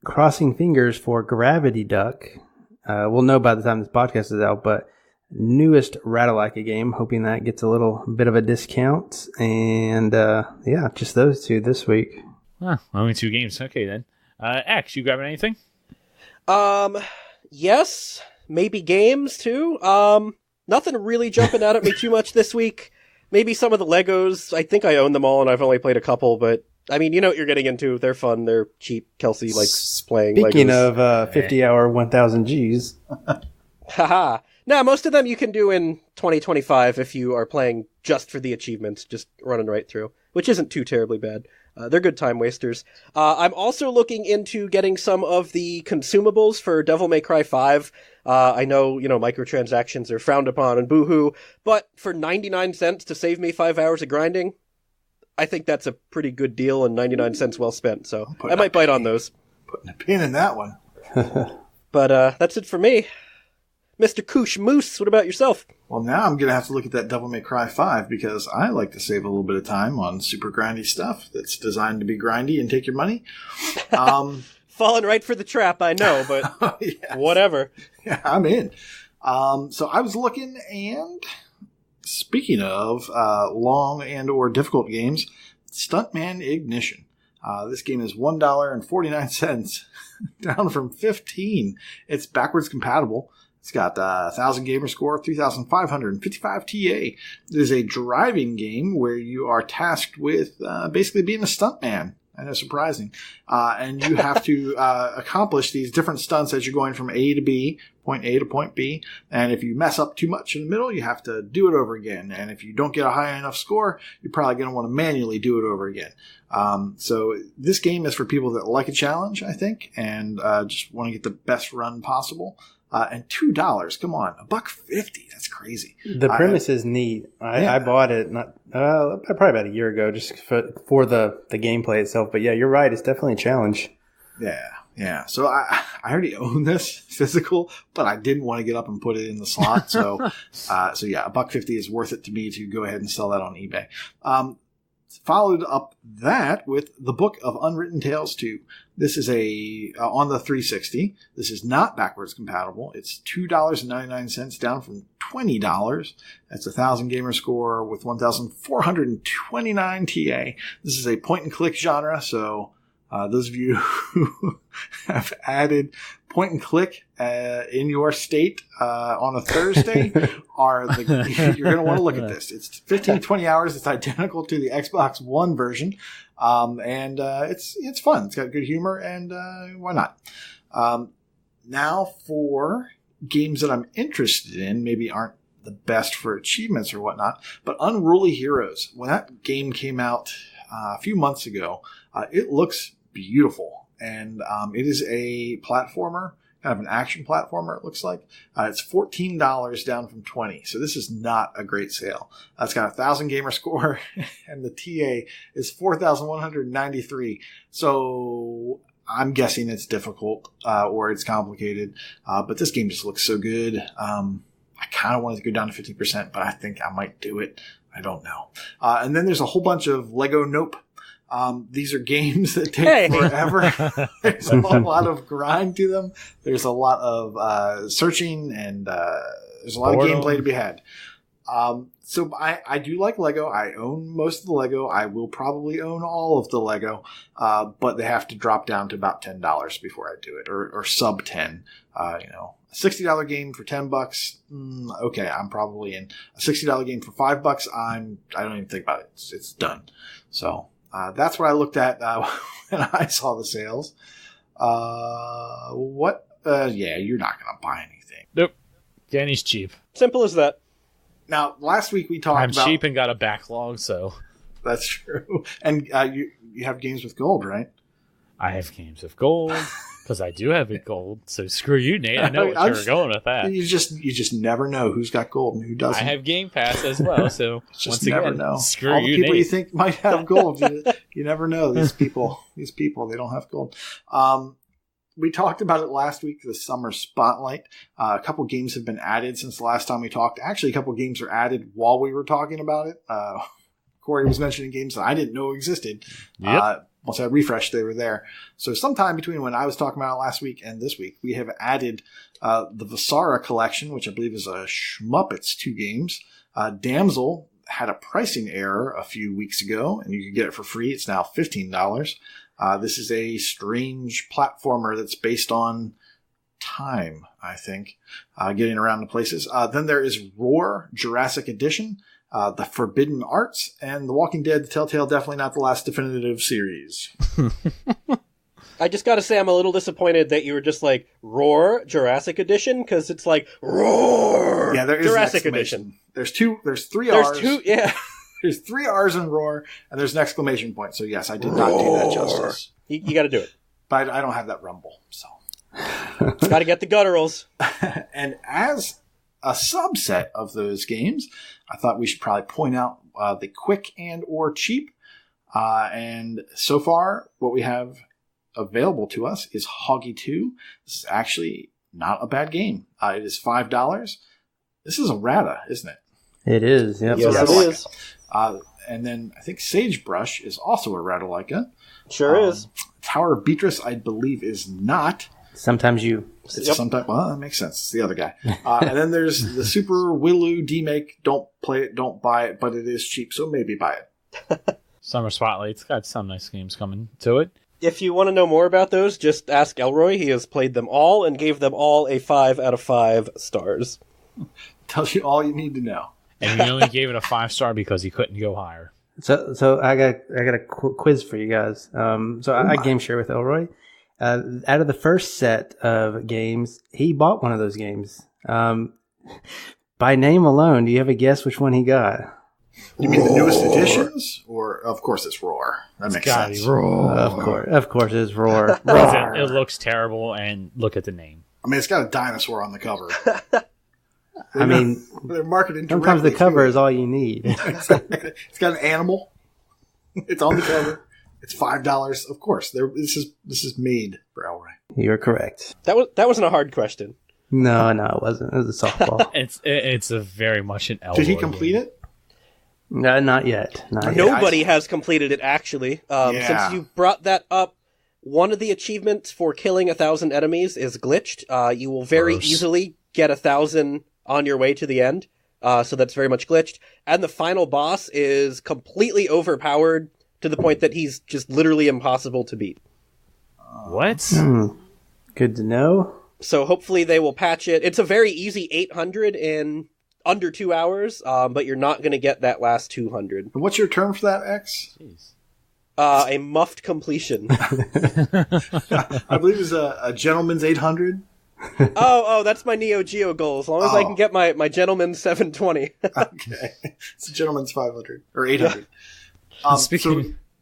crossing fingers for Gravity Duck. We'll know by the time this podcast is out, but newest Ratalaika game. Hoping that gets a little bit of a discount. And just those two this week. Only 2 games. Okay, then. X, you grabbing anything? Yes. Maybe games, too. Nothing really jumping out at me too much this week. maybe some of the Legos. I think I own them all, and I've only played a couple, but I mean, you know what you're getting into. They're fun. They're cheap. Kelsey likes playing Speaking Legos. of 50-hour 1,000 Gs. Haha. No, most of them you can do in 2025 if you are playing just for the achievements, just running right through, which isn't too terribly bad. They're good time wasters. I'm also looking into getting some of the consumables for Devil May Cry 5. I know, microtransactions are frowned upon and boohoo, but for 99 cents to save me 5 hours of grinding, I think that's a pretty good deal and 99 cents well spent, so I might bite on those. Putting a pin in that one. But that's it for me. Mr. Koosh Moose, what about yourself? Well, now I'm going to have to look at that Devil May Cry 5 because I like to save a little bit of time on super grindy stuff that's designed to be grindy and take your money. Falling right for the trap, I know, but yes. Whatever. Yeah, I'm in. So I was looking, and speaking of long and or difficult games, Stuntman Ignition. This game is $1.49, down from $15. It's backwards compatible. It's got 1,000 gamer score, 3,555 TA. It is a driving game where you are tasked with basically being a stuntman. I know, surprising. And you have to accomplish these different stunts as you're going from A to B, point A to point B. And if you mess up too much in the middle, you have to do it over again. And if you don't get a high enough score, you're probably going to want to manually do it over again. So this game is for people that like a challenge, I think, and just want to get the best run possible. And $2, come on, $1.50. That's crazy. The premise is neat. I bought it probably about a year ago, just for the gameplay itself. But yeah, you're right. It's definitely a challenge. Yeah. So I already own this physical, but I didn't want to get up and put it in the slot. So yeah, $1.50 is worth it to me to go ahead and sell that on eBay. Followed up that with the Book of Unwritten Tales 2. This is on the 360. This is not backwards compatible. It's $2.99 down from $20. That's 1,000 gamer score with 1,429 TA. This is a point and click genre, so those of you who have added point and click in your state on a Thursday you're going to want to look at this. It's 15-20 hours. It's identical to the Xbox One version, and it's fun. It's got good humor, and why not? Now for games that I'm interested in, maybe aren't the best for achievements or whatnot, but Unruly Heroes. When that game came out a few months ago, it looks beautiful, and it is a platformer, kind of an action platformer, it looks like. It's $14 down from $20, so this is not a great sale. It's got 1,000 gamer score, and the TA is 4,193. So I'm guessing it's difficult or it's complicated, but this game just looks so good. I kind of wanted to go down to 50%, but I think I might do it. I don't know. And then there's a whole bunch of Lego Nope. These are games that take forever. There's a lot of grind to them. There's a lot of searching, and there's a lot of gameplay to be had. So I do like Lego. I own most of the Lego. I will probably own all of the Lego, but they have to drop down to about $10 before I do it, or sub 10. A $60 game for $10. Okay, I'm probably in. A $60 game for $5. I don't even think about it. It's done. So. That's what I looked at when I saw the sales. Yeah, you're not going to buy anything. Nope. Danny's cheap. Simple as that. Now, last week we talked about... I'm cheap and got a backlog, so... That's true. And you have games with gold, right? I have games with gold, because I do have it gold. So screw you, Nate. I know what you're going with that. You just never know who's got gold and who doesn't. I have Game Pass as well, so just once never again, know. Screw all you, the people Nate. You think might have gold, you never know. These people, they don't have gold. We talked about it last week, the Summer Spotlight. A couple games have been added since the last time we talked. Actually, a couple games were added while we were talking about it. Corey was mentioning games that I didn't know existed. Yep. Once I refreshed, they were there. So sometime between when I was talking about it last week and this week, we have added the Vasara collection, which I believe is a Schmuppets 2 games. Damsel had a pricing error a few weeks ago, and you could get it for free. It's now $15. This is a strange platformer that's based on time, I think, getting around to places. Then there is Roar Jurassic Edition. The Forbidden Arts, and The Walking Dead, The Telltale, definitely not the last definitive series. I just gotta say, I'm a little disappointed that you were just like, Roar, Jurassic Edition, because it's like, Roar! Yeah, there is Jurassic an Edition. There's 3 R's. There's 2, yeah. There's 3 R's in Roar, and there's an exclamation point. So yes, I did not do that justice. You gotta do it. But I don't have that rumble, so. Gotta get the gutturals. And as a subset of those games, I thought we should probably point out the quick and or cheap. And so far, what we have available to us is Hoggy 2. This is actually not a bad game. It is $5. This is a Rata, isn't it? It is. Yep. Yes, it is. And then I think Sagebrush is also a Ratalaika. Sure is. Tower of Beatrice, I believe, is not. Sometimes you. It's sometimes. Well, that makes sense. It's the other guy. And then there's the Super Willu D-Make. Don't play it, don't buy it, but it is cheap, so maybe buy it. Summer Spotlight's got some nice games coming to it. If you want to know more about those, just ask Elroy. He has played them all and gave them all a 5 out of 5 stars. Tells you all you need to know. And he only gave it a 5-star because he couldn't go higher. So I got a quiz for you guys. I game share with Elroy. Out of the first set of games, he bought one of those games. By name alone, do you have a guess which one he got? You mean the newest editions? Or, of course, it's Roar. That makes sense. Roar. Of course, it's Roar. Roar. It looks terrible, and look at the name. I mean, it's got a dinosaur on the cover. I mean, they're marketing sometimes the cover is all you need. It's got an animal. It's on the cover. It's $5. Of course, this is made for Elroy. You're correct. That wasn't a hard question. No, it wasn't. It was a softball. It's a very much an Elroy. Did he complete it? No, not yet. Nobody has completed it, actually. Since you brought that up, one of the achievements for killing 1,000 enemies is glitched. You will very easily get 1,000 on your way to the end. So that's very much glitched. And the final boss is completely overpowered to the point that he's just literally impossible to beat. What? Good to know. So hopefully they will patch it. It's a very easy 800 in under 2 hours, but you're not going to get that last 200. And what's your term for that, X? Jeez. A muffed completion. I believe it's a gentleman's 800. Oh, that's my Neo Geo goal. As long as I can get my gentleman's 720. Okay. It's a gentleman's 500. Or 800. So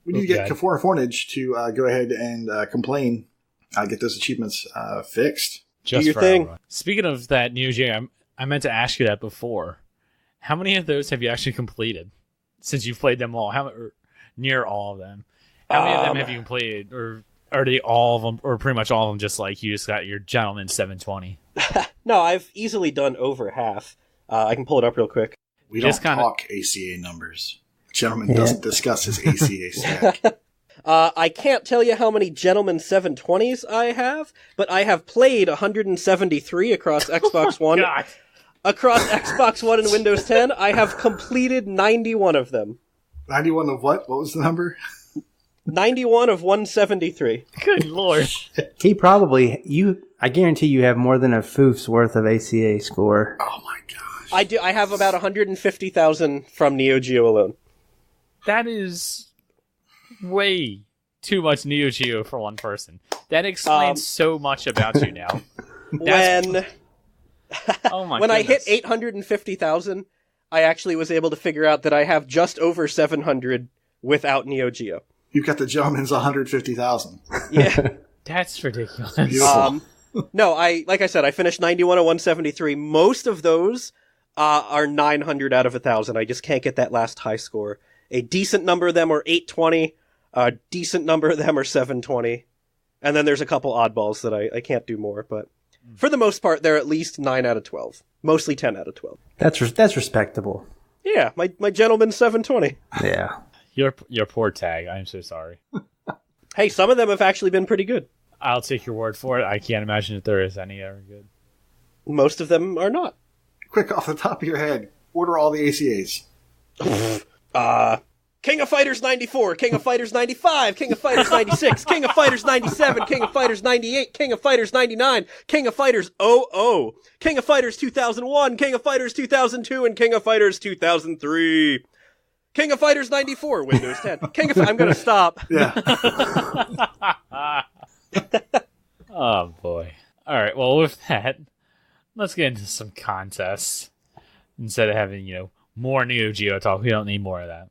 we need to get Kafor and Fornage to go ahead and complain, get those achievements fixed. Just do your for thing. Elroy. Speaking of that Neo Geo, I meant to ask you that before. How many of those have you actually completed? Since you've played them all, or near all of them. How many of them have you completed? Or are they all of them, or pretty much all of them, just like you just got your Gentleman 720? No, I've easily done over half. I can pull it up real quick. We don't talk ACA numbers. Gentleman doesn't discuss his ACA stack. I can't tell you how many Gentleman 720s I have, but I have played 173 across Xbox One. God. Across Xbox One and Windows 10, I have completed 91 of them. 91 of what? What was the number? 91 of 173. Good lord. He probably, I guarantee you have more than a foof's worth of ACA score. Oh my gosh. I do. I have about 150,000 from Neo Geo alone. That is way too much Neo Geo for one person. That explains so much about you now. When I hit 850,000, I actually was able to figure out that I have just over 700 without Neo Geo. You've got the gentleman's 150,000. Yeah. That's ridiculous. No, like I said, I finished 91 of 173. Most of those are 900 out of 1,000. I just can't get that last high score. A decent number of them are 820. A decent number of them are 720. And then there's a couple oddballs that I can't do more, but for the most part, they're at least 9 out of 12. Mostly 10 out of 12. That's respectable. Yeah, my gentleman's 720. Yeah. Your poor tag. I'm so sorry. Hey, some of them have actually been pretty good. I'll take your word for it. I can't imagine that there is any ever good. Most of them are not. Quick, off the top of your head, order all the ACAs. King of Fighters 94, King of Fighters 95, King of Fighters 96, King of Fighters 97, King of Fighters 98, King of Fighters 99, King of Fighters 00, King of Fighters 2001, King of Fighters 2002, and King of Fighters 2003. King of Fighters 94, Windows 10. I'm gonna stop. Yeah. Oh, boy. All right, well, with that, let's get into some contests. Instead of having, more Neo Geo talk, we don't need more of that.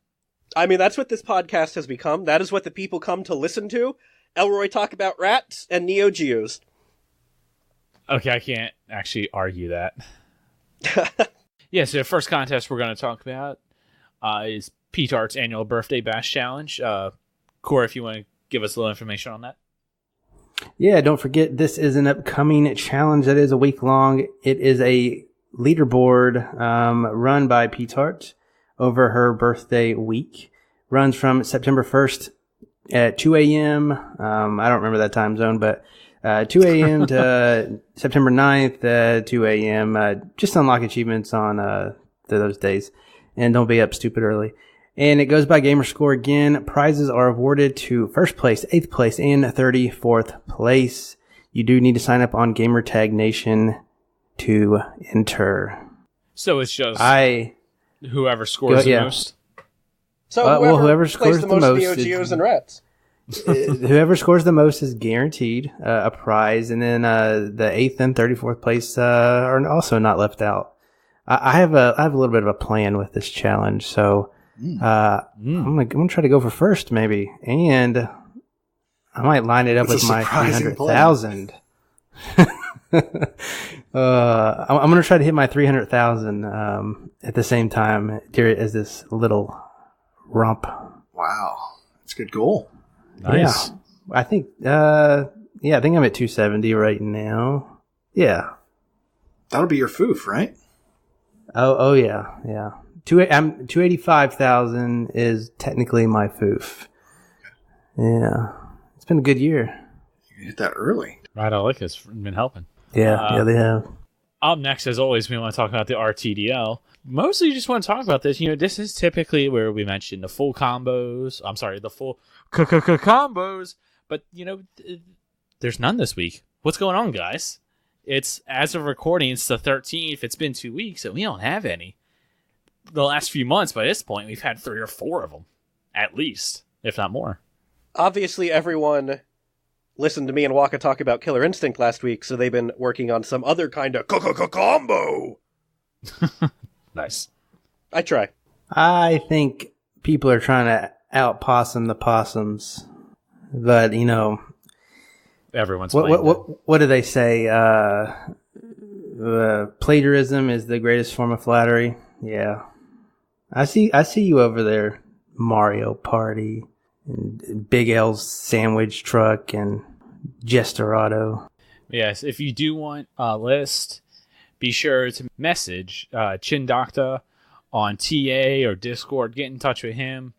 I mean, that's what this podcast has become. That is what the people come to listen to. Elroy talk about rats and Neo Geos. Okay, I can't actually argue that. Yeah, so the first contest we're going to talk about is pTart's annual Birthday Bash Challenge. Corey, if you want to give us a little information on that. Yeah, don't forget, this is an upcoming challenge that is a week long. It is a leaderboard run by pTart over her birthday week. Runs from September 1st at 2 a.m. I don't remember that time zone, but 2 a.m. to September 9th, 2 a.m. Just unlock achievements on those days. And don't be up stupid early. And it goes by gamer score again. Prizes are awarded to first place, 8th place, and 34th place. You do need to sign up on Gamertag Nation to enter. So it's just whoever scores the most? So whoever scores the the most Neo Geos and rats. Whoever scores the most is guaranteed a prize. And then the 8th and 34th place are also not left out. I have a little bit of a plan with this challenge. So I'm gonna try to go for first maybe. And I might line it up with my 300,000. I'm going to try to hit my 300,000 at the same time as this little romp. Wow. That's a good goal. Nice. Yeah. I think I think I'm at 270 right now. Yeah. That'll be your foof, right? Oh yeah. Yeah. 285,000 is technically my foof. Yeah. It's been a good year. You hit that early. Right, I like it's been helping. Yeah, they have. Up next, as always, we want to talk about the RTDL. Mostly just want to talk about this. This is typically where we mention the full combos. I'm sorry, the full combos. But, there's none this week. What's going on, guys? It's, as of recording, it's the 13th. It's been 2 weeks, and we don't have any. The last few months, by this point, we've had 3 or 4 of them. At least, if not more. Obviously, everyone listened to me and Waka talk about Killer Instinct last week, so they've been working on some other kind of combo. Nice. I try. I think people are trying to out-possum the possums. But, Everyone's what do they say? Plagiarism is the greatest form of flattery. Yeah. I see you over there, Mario Party, and Big L's sandwich truck, and Gesterado. Yes, if you do want a list, be sure to message ChinDocta on TA or Discord. Get in touch with him,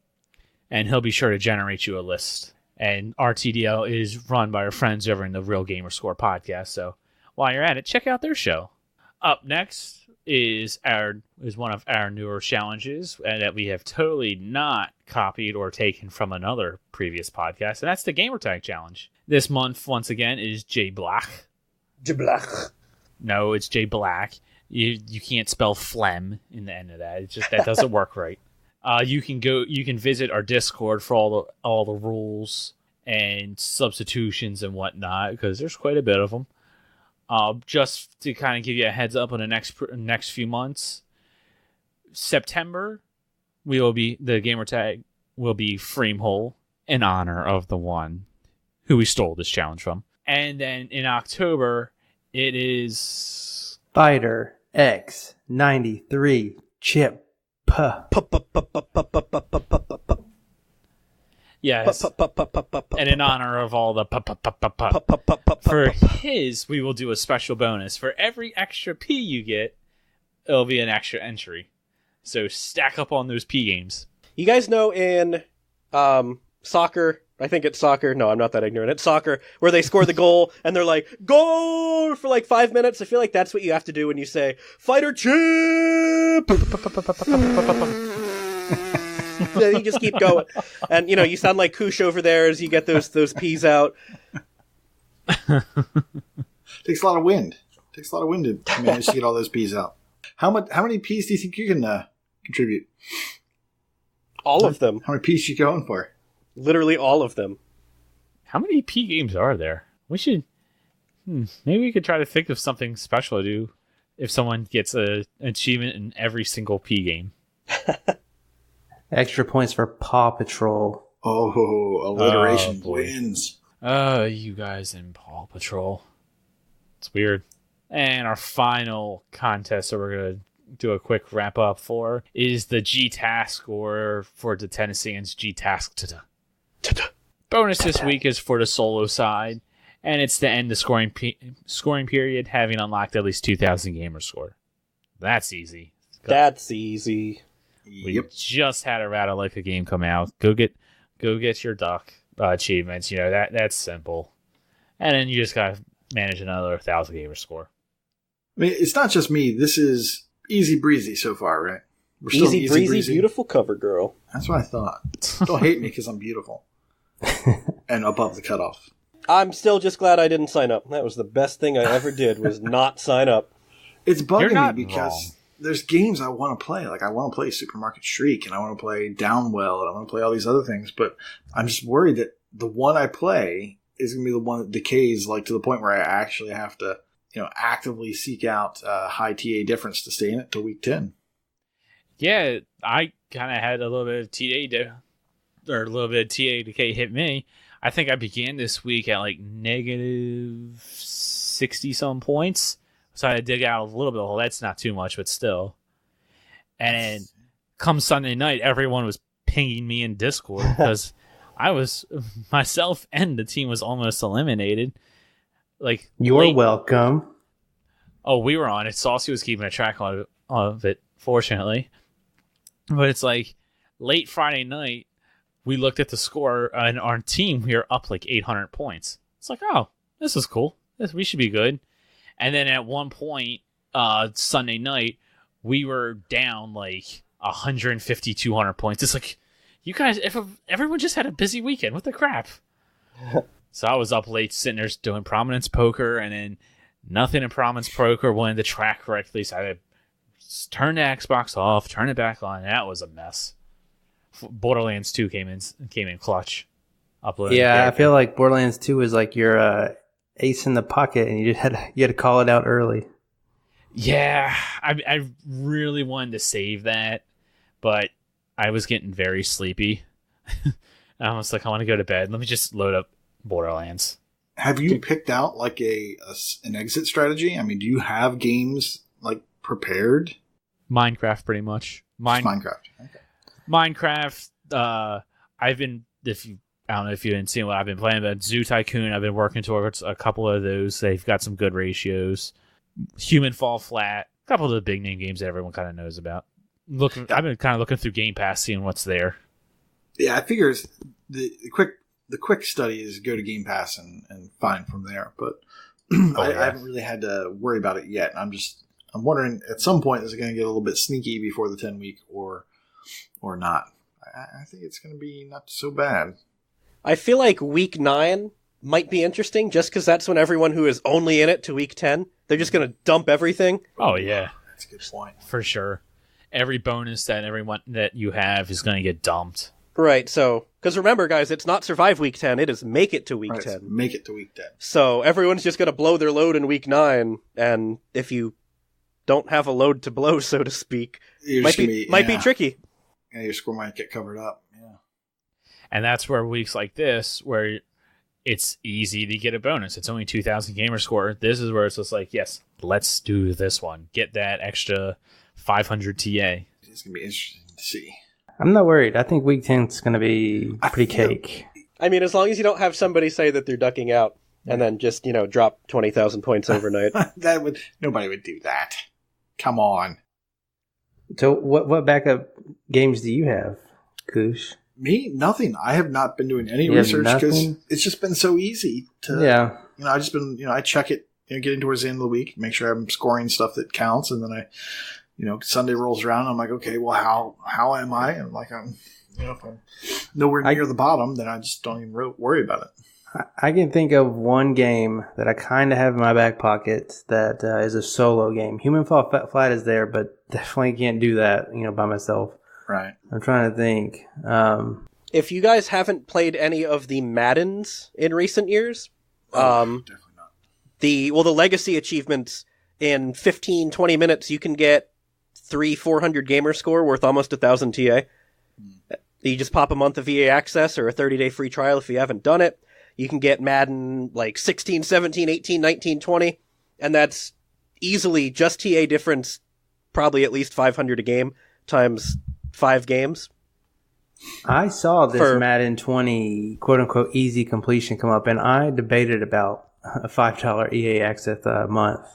and he'll be sure to generate you a list. And RTDL is run by our friends over in the Real Gamer Score podcast. So while you're at it, check out their show. Up next is one of our newer challenges that we have totally not copied or taken from another previous podcast, and that's the Gamertag Challenge. This month, once again, is J Black. J Black. No, it's J Black. You can't spell phlegm in the end of that. It's just that doesn't work right. You can visit our Discord for all the rules and substitutions and whatnot, because there's quite a bit of them. Just to kind of give you a heads up on the next few months, September, the Gamertag will be Freemhole in honor of the one who we stole this challenge from. And then in October, it is Fighter X 93 Chip. Yes. And in honor of all the for his, we will do a special bonus. For every extra P you get, it'll be an extra entry. So stack up on those P games. You guys know in soccer, I think it's soccer. No, I'm not that ignorant. It's soccer, where they score the goal and they're like, goal for like 5 minutes. I feel like that's what you have to do when you say, Fighter Chip! You just keep going. And, you sound like Koosh over there as you get those peas out. Takes a lot of wind. Takes a lot of wind to manage to get all those peas out. How many peas do you think you can contribute? All of them. How many peas you going for? Literally all of them. How many P games are there? We should... maybe we could try to think of something special to do if someone gets an achievement in every single P game. Extra points for Paw Patrol. Oh, alliteration wins. You guys in Paw Patrol. It's weird. And our final contest that we're going to do a quick wrap up for is the GTASC score for the Tennesseans GTASCTT. Bonus this week is for the solo side, and it's to end the scoring period having unlocked at least 2,000 gamer score. That's easy. That's easy. We just had a Rattle Like a game come out. Go get your duck achievements. That's simple. And then you just gotta manage another 1,000 gamer score. I mean, it's not just me. This is easy breezy so far, right? We're still easy breezy, beautiful cover girl. That's what I thought. Don't hate me because I'm beautiful and above the cutoff. I'm still just glad I didn't sign up. That was the best thing I ever did, was not sign up. It's bugging me because there's games I want to play. Like, I want to play Supermarket Shriek, and I want to play Downwell, and I want to play all these other things, but I'm just worried that the one I play is going to be the one that decays, like, to the point where I actually have to, actively seek out high TA difference to stay in it till week 10. Yeah, I kind of had a little bit of a little bit of TA decay hit me. I think I began this week at like negative 60 some points. So I had to dig out a little bit. Well, that's not too much, but still. And then come Sunday night, everyone was pinging me in Discord because I was myself and the team was almost eliminated. Like, you're welcome. Oh, we were on it. Saucy was keeping a track of it, fortunately. But it's like late Friday night, we looked at the score, and our team, we were up like 800 points. It's like, oh, this is cool. We should be good. And then at one point, Sunday night, we were down like 150, 200 points. It's like, you guys, everyone just had a busy weekend. What the crap? So I was up late sitting there doing Prominence Poker, and then nothing in Prominence Poker wanted to track correctly. So I had to turn the Xbox off, turn it back on. That was a mess. Borderlands 2 came in clutch. Uploading. Yeah, I feel like Borderlands 2 is like your ace in the pocket, and you had to call it out early. Yeah, I really wanted to save that, but I was getting very sleepy. I was like, I want to go to bed. Let me just load up Borderlands. Have you picked out like an exit strategy? I mean, do you have games like prepared? Minecraft, pretty much. Minecraft. Okay. Minecraft. I've been. I don't know if you didn't see what I've been playing, but Zoo Tycoon. I've been working towards a couple of those. They've got some good ratios. Human Fall Flat. A couple of the big name games that everyone kind of knows about. I've been kind of looking through Game Pass, seeing what's there. Yeah, I figure the quick study is go to Game Pass and find from there. But I haven't really had to worry about it yet. I'm wondering at some point is it going to get a little bit sneaky before the 10-week or not. I think it's going to be not so bad. I feel like week 9 might be interesting just because that's when everyone who is only in it to week 10, they're just going to dump everything. Oh, yeah. That's a good point. For sure. Every bonus that everyone that you have is going to get dumped. Right, so, because remember, guys, it's not survive week 10, it is make it to week 10. Make it to week 10. So everyone's just going to blow their load in week 9, and if you don't have a load to blow, so to speak, might be tricky. Yeah, your score might get covered up. Yeah. And that's where weeks like this, where it's easy to get a bonus. It's only 2,000 gamer score. This is where it's just like, yes, let's do this one. Get that extra 500 TA. It's going to be interesting to see. I'm not worried. I think week 10 is going to be pretty cake. I mean, as long as you don't have somebody say that they're ducking out and then just, drop 20,000 points overnight. Nobody would do that. Come on. So what backup games do you have, Koosh? Me? Nothing. I have not been doing any research because it's just been so easy to. Yeah. I just been. I check it. Getting towards the end of the week, make sure I'm scoring stuff that counts, and then I, Sunday rolls around. I'm like, okay, well, how am I? And like, if I'm nowhere near the bottom, then I just don't even worry about it. I can think of one game that I kind of have in my back pocket that is a solo game. Human Fall Flat is there, but definitely can't do that, by myself. Right. I'm trying to think. If you guys haven't played any of the Maddens in recent years, definitely not. The legacy achievements in 15, 20 minutes, you can get 400 gamer score worth almost 1,000 TA. You just pop a month of EA access or a 30-day free trial if you haven't done it. You can get Madden like 16, 17, 18, 19, 20, and that's easily just TA difference, probably at least 500 a game times 5 games. I saw this Madden 20 quote-unquote easy completion come up, and I debated about a $5 EA access a month.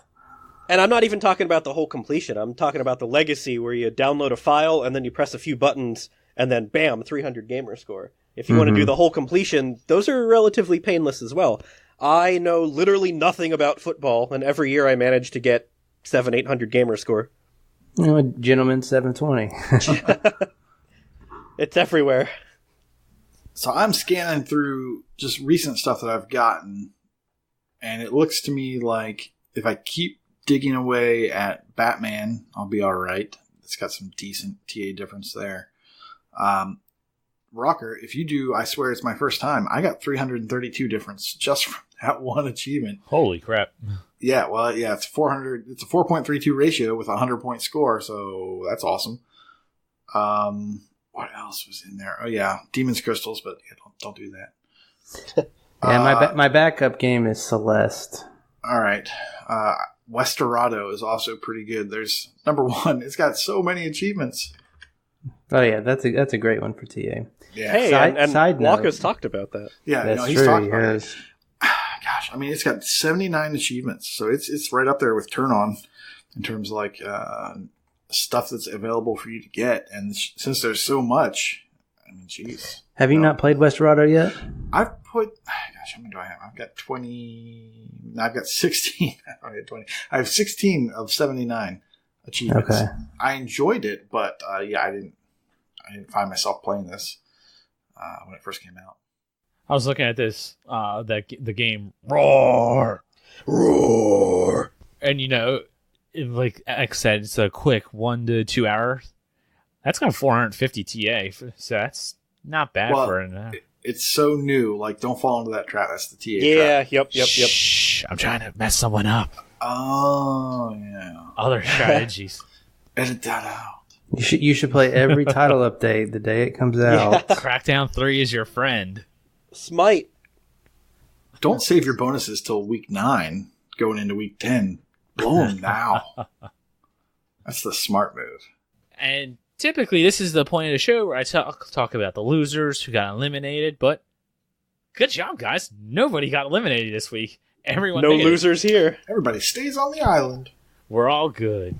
And I'm not even talking about the whole completion. I'm talking about the legacy where you download a file and then you press a few buttons and then bam, 300 gamer score. If you want to do the whole completion, those are relatively painless as well. I know literally nothing about football, and every year I manage to get 800 gamer score. Gentleman 720. It's everywhere. So I'm scanning through just recent stuff that I've gotten, and it looks to me like if I keep digging away at Batman, I'll be all right. It's got some decent TA difference there. Rocker, if you do, I swear it's my first time, I got 332 difference just from that one achievement. Holy crap. Yeah, well, yeah, it's 400. It's a 4.32 ratio with a 100-point score, so that's awesome. What else was in there? Oh, yeah, Demon's Crystals, but yeah, don't do that. Yeah, my backup game is Celeste. All right. Westerado is also pretty good. There's number 1. It's got so many achievements. Oh yeah, that's a great one for TA. Yeah. Hey, side note, Walker's talked about that. Yeah, that's he's true. talked about it. Gosh, I mean, it's got 79 achievements, so it's right up there with Turn On in terms of like stuff that's available for you to get. And since there's so much, I mean, geez. Have you not played Westerado yet? I've put, gosh, how many do I have? I've got 20. I've got 16. I have 20. I have 16 of 79 achievements. Okay. I enjoyed it, but yeah, I didn't find myself playing this when it first came out. I was looking at this, the game Roar, and like X said, it's a quick 1 to 2 hours. That's got 450 TA, so that's not bad for an. It's so new. Like, don't fall into that trap. That's the TA trap. Yep. Shh, I'm trying to mess someone up. Oh yeah. Other strategies. Edit that out. You should play every title update the day it comes out. Crackdown 3 is your friend. Smite. Don't save your bonuses till week 9, going into week 10. Blow them now. That's the smart move. And typically, this is the point of the show where I talk about the losers who got eliminated, but good job, guys. Nobody got eliminated this week. Everyone No made losers here. Everybody stays on the island. We're all good.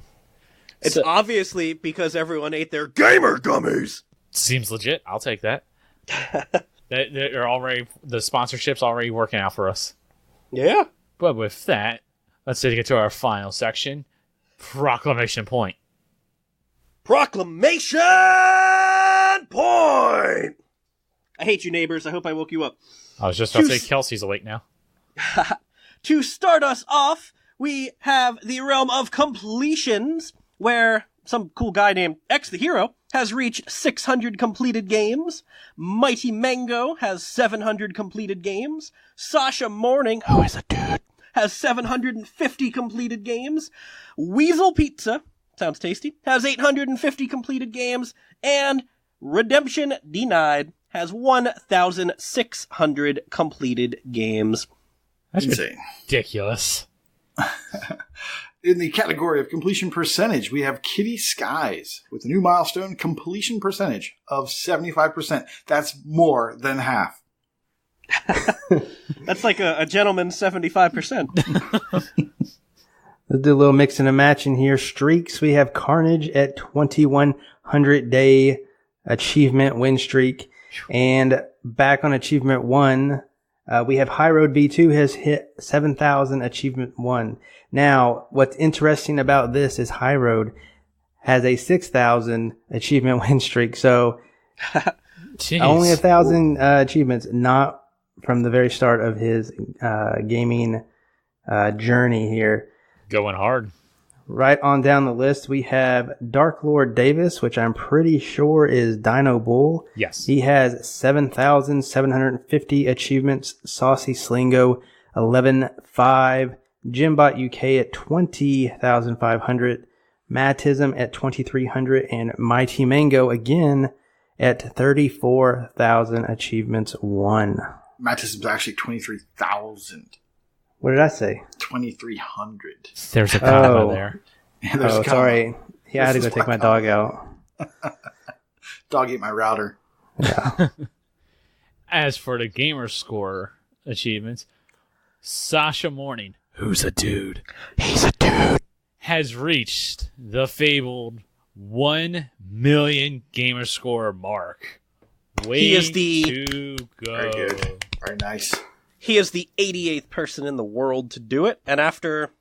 It's obviously because everyone ate their gamer gummies. Seems legit. I'll take that. They're already, the sponsorship's already working out for us. Yeah. But with that, let's take it to our final section, Proclamation Point. Proclamation Point! I hate you, neighbors. I hope I woke you up. I was just about to say Kelsey's awake now. To start us off, we have the realm of completions, where some cool guy named Exe the Hero has reached 600 completed games. Mighty Mango has 700 completed games. Sasha Morning, who is a dude, has 750 completed games. Weasel Pizza, sounds tasty, has 850 completed games. And Redemption Denied has 1,600 completed games. That's insane. Ridiculous. In the category of completion percentage, we have Kitty Skies with a new milestone completion percentage of 75%. That's more than half. That's like a gentleman's 75%. Let's do a little mix and a match in here. Streaks, we have Carnage at 2,100 day achievement win streak. And back on achievement 1, we have High Road B2 has hit 7,000 achievement 1. Now, what's interesting about this is High Road has a 6,000 achievement win streak. So Jeez. only 1,000 achievements, not from the very start of his gaming journey here. Going hard. Right on down the list, we have Dark Lord Davis, which I'm pretty sure is Dino Bull. Yes. He has 7,750 achievements. Saucy Slingo, 11,500. Jimbot UK at 20,500. Matism at 2,300. And Mighty Mango again at 34,000 achievements won. Matism's actually 23,000. What did I say? 2,300. There's a comma there. Yeah, there's a comma. Sorry. Yeah, I had to go take my dog out. Dog ate my router. Yeah. As for the gamer score achievements, Sasha Morning, who's a dude, he's a dude, has reached the fabled 1 million gamer score mark. Way to go. Very good. Very nice. He is the 88th person in the world to do it, and after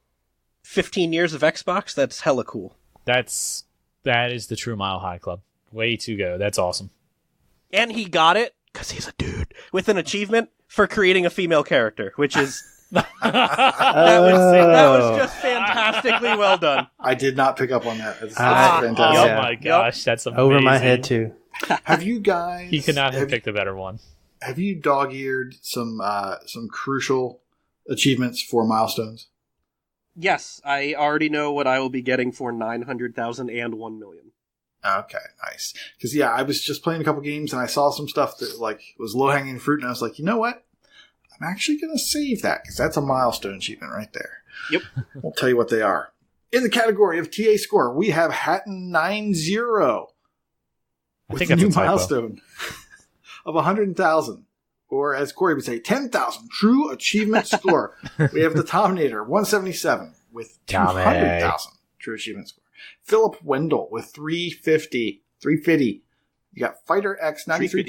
15 years of Xbox, that's hella cool. That is the true Mile High Club. Way to go. That's awesome. And he got it, because he's a dude, with an achievement for creating a female character, which is... that was just fantastically well done. I did not pick up on that. That's Oh fantastic. my gosh, that's amazing. Over my head, too. Have you guys... He could not have picked a better one. Have you dog-eared some crucial achievements for milestones? Yes, I already know what I will be getting for 900,000 and 1 million. Okay, nice. Because, yeah, I was just playing a couple games and I saw some stuff that, like, was low-hanging fruit, and I was like, you know what? I'm actually going to save that, because that's a milestone achievement right there. Yep. I'll tell you what they are. In the category of TA score, we have Hatton90 with a new milestone of 100,000. Or, as Corey would say, 10,000 true achievement score. We have the Tominator, 177, with 200,000 true achievement score. Philip Wendell with 350. You got Fighter X 93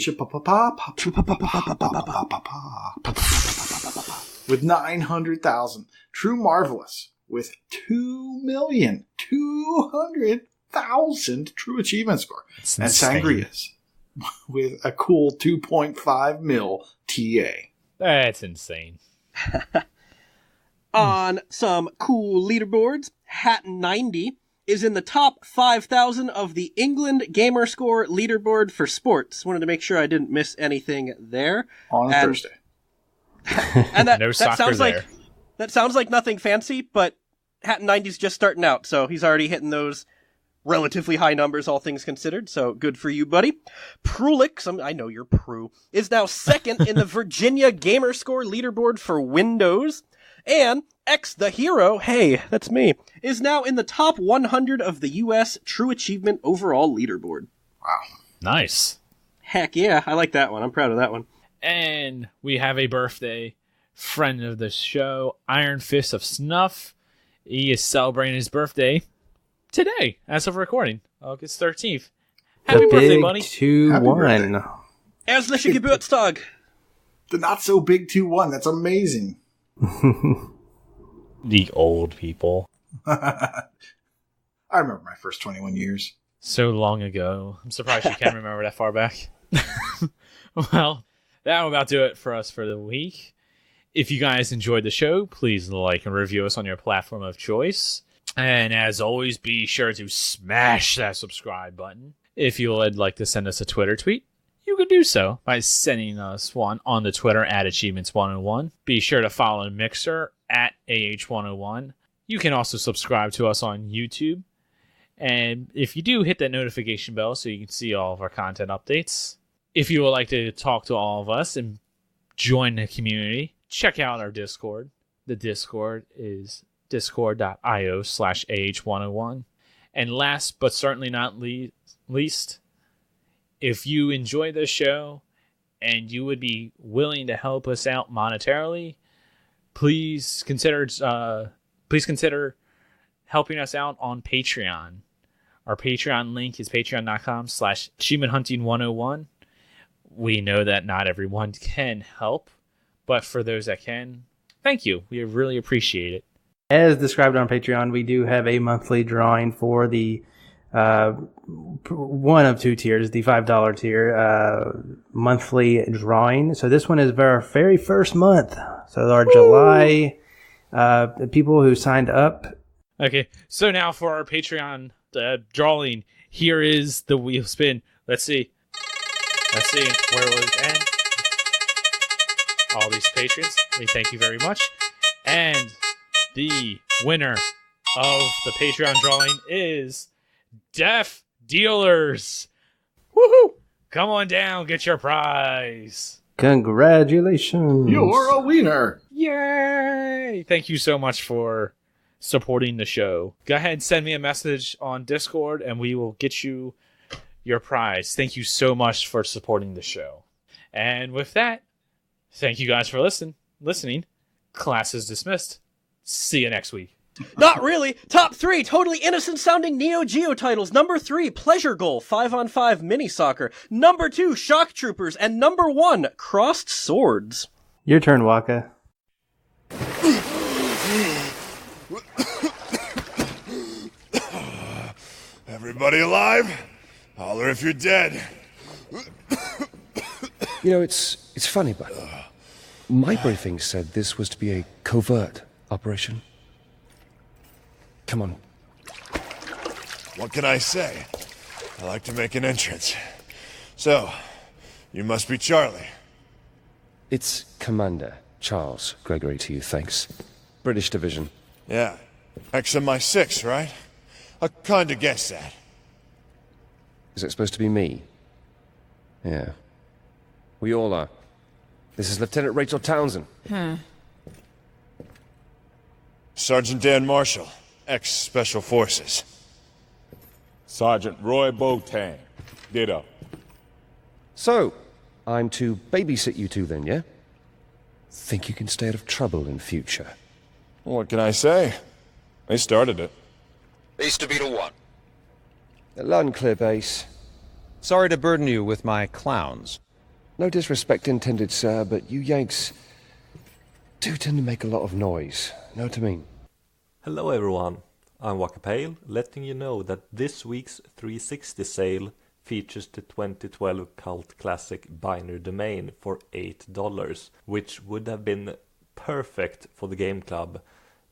with 900,000. True Marvelous with 2,200,000 true achievement score. That's and insane. Sangrias with a cool 2.5 mil TA. That's insane. On some cool leaderboards, Hatton90 is in the top 5,000 of the England Gamer Score leaderboard for sports. Wanted to make sure I didn't miss anything there. On Thursday. And that, No that soccer sounds there. like that sounds like nothing fancy, but Hatton90's just starting out, so he's already hitting those relatively high numbers, all things considered, so good for you, buddy. Prulix, I know you're Prue, is now second in the Virginia Gamer Score leaderboard for Windows, and Exe the Hero, hey, that's me, is now in the top 100 of the U.S. True Achievement overall leaderboard. Wow. Nice. Heck yeah, I like that one. I'm proud of that one. And we have a birthday friend of the show, Iron Fist of Snuff. He is celebrating his birthday today, as of recording, August 13th. Happy birthday, buddy. 2-1. Herzlichen Geburtstag. The not so big 2-1. That's amazing. The old people. I remember my first 21 years. So long ago. I'm surprised you can remember that far back. Well, that will about do it for us for the week. If you guys enjoyed the show, please like and review us on your platform of choice. And as always, be sure to smash that subscribe button. If you would like to send us a Twitter tweet, you could do so by sending us one on the Twitter at Achievements101. Be sure to follow Mixer at AH101. You can also subscribe to us on YouTube. And if you do, hit that notification bell so you can see all of our content updates. If you would like to talk to all of us and join the community, check out our Discord. The Discord is discord.io/AH101. And last but certainly not least, if you enjoy this show and you would be willing to help us out monetarily, please consider helping us out on Patreon. Our Patreon link is patreon.com/achievementhunting101. We know that not everyone can help, but for those that can, thank you. We really appreciate it. As described on Patreon, we do have a monthly drawing for the one of 2 tiers, the $5 tier, monthly drawing. So this one is our very first month. So our July, the people who signed up. Okay, so now for our Patreon drawing, here is the wheel spin. Let's see where will it end. All these patrons, we thank you very much. And the winner of the Patreon drawing is Deaf Dealers. Woohoo! Come on down, get your prize. Congratulations. You're a wiener. Yay! Thank you so much for supporting the show. Go ahead and send me a message on Discord and we will get you your prize. Thank you so much for supporting the show. And with that, thank you guys for listening. Class is dismissed. See you next week. Not really. Top 3 totally innocent sounding Neo Geo titles. Number 3, Pleasure Goal 5-on-5 mini soccer. Number 2, Shock Troopers. And number 1, Crossed Swords. Your turn, Waka. Everybody alive? Holler if you're dead. You know, it's funny, but my briefing said this was to be a covert operation. Come on. What can I say? I like to make an entrance. So, you must be Charlie. It's Commander Charles Gregory to you, thanks. British Division. Yeah. XMI6, right? I kinda guessed that. Is it supposed to be me? Yeah. We all are. This is Lieutenant Rachel Townsend. Sergeant Dan Marshall, ex-Special Forces. Sergeant Roy Botan. Ditto. So, I'm to babysit you two then, yeah? Think you can stay out of trouble in future? What can I say? They started it. East to Beetle 1. Loud and clear, base. Sorry to burden you with my clowns. No disrespect intended, sir, but you Yanks do tend to make a lot of noise. Know what I mean? Hello everyone, I'm Wakapeil, letting you know that this week's 360 sale features the 2012 cult classic Binary Domain for $8, which would have been perfect for the Game Club,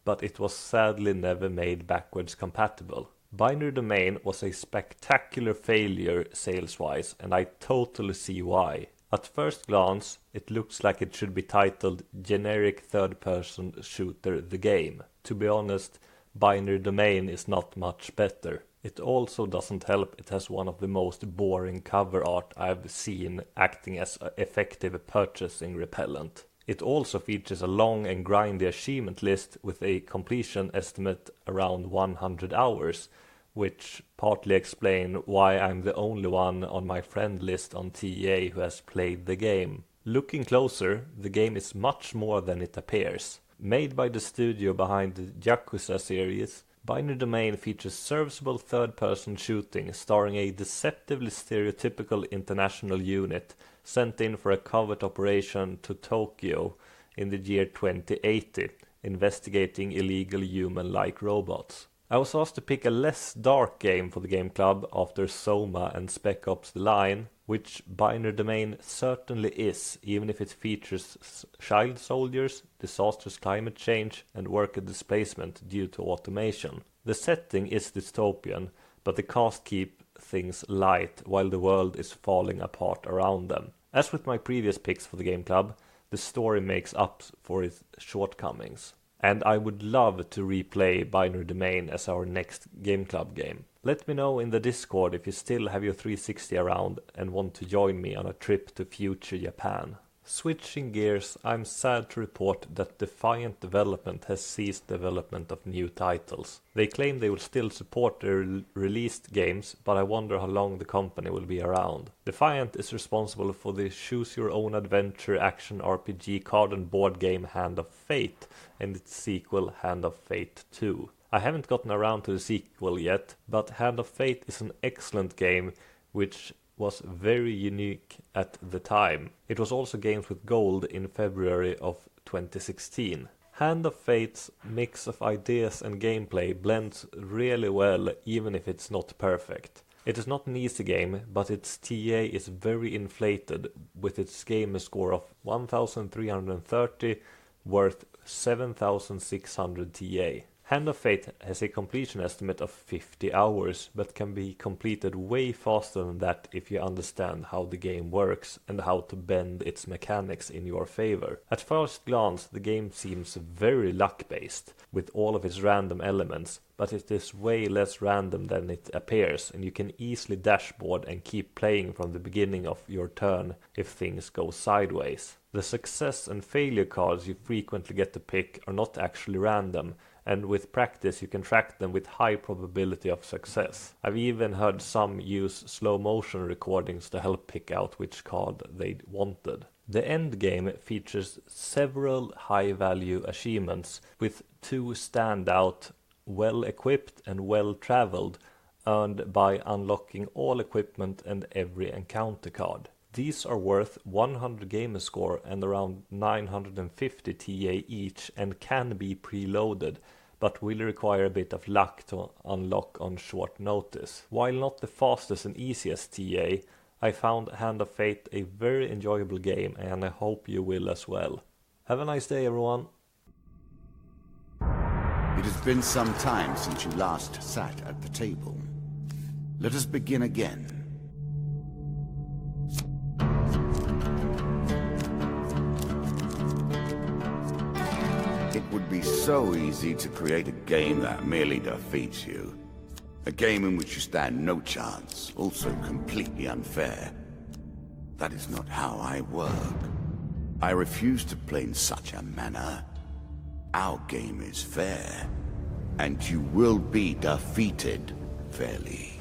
but it was sadly never made backwards compatible. Binary Domain was a spectacular failure sales-wise, and I totally see why. At first glance, it looks like it should be titled Generic Third-Person Shooter The Game. To be honest, Binary Domain is not much better. It also doesn't help it has one of the most boring cover art I've seen acting as an effective purchasing repellent. It also features a long and grindy achievement list with a completion estimate around 100 hours, which partly explain why I'm the only one on my friend list on TA who has played the game. Looking closer, the game is much more than it appears. Made by the studio behind the Yakuza series, Binary Domain features serviceable third-person shooting starring a deceptively stereotypical international unit sent in for a covert operation to Tokyo in the year 2080, investigating illegal human-like robots. I was asked to pick a less dark game for the Game Club after Soma and Spec Ops The Line, which Binary Domain certainly is, even if it features child soldiers, disastrous climate change, and worker displacement due to automation. The setting is dystopian, but the cast keep things light while the world is falling apart around them. As with my previous picks for the Game Club, the story makes up for its shortcomings. And I would love to replay Binary Domain as our next Game Club game. Let me know in the Discord if you still have your 360 around and want to join me on a trip to future Japan. Switching gears, I'm sad to report that Defiant Development has ceased development of new titles. They claim they will still support their released games, but I wonder how long the company will be around. Defiant is responsible for the choose-your-own-adventure action RPG card and board game Hand of Fate, and its sequel Hand of Fate 2. I haven't gotten around to the sequel yet, but Hand of Fate is an excellent game which was very unique at the time. It was also games with gold in February of 2016. Hand of Fate's mix of ideas and gameplay blends really well, even if it's not perfect. It is not an easy game, but its TA is very inflated, with its gamer score of 1330, worth 7600 TA. Hand of Fate has a completion estimate of 50 hours, but can be completed way faster than that if you understand how the game works and how to bend its mechanics in your favor. At first glance, the game seems very luck-based, with all of its random elements, but it is way less random than it appears, and you can easily dashboard and keep playing from the beginning of your turn if things go sideways. The success and failure cards you frequently get to pick are not actually random, and with practice you can track them with high probability of success. I've even heard some use slow motion recordings to help pick out which card they wanted. The end game features several high value achievements, with 2 standout, well equipped and well traveled, earned by unlocking all equipment and every encounter card. These are worth 100 gamer score and around 950 TA each, and can be preloaded, but will require a bit of luck to unlock on short notice. While not the fastest and easiest TA, I found Hand of Fate a very enjoyable game, and I hope you will as well. Have a nice day, everyone. It has been some time since you last sat at the table. Let us begin again. It would be so easy to create a game that merely defeats you. A game in which you stand no chance, also completely unfair. That is not how I work. I refuse to play in such a manner. Our game is fair, and you will be defeated fairly.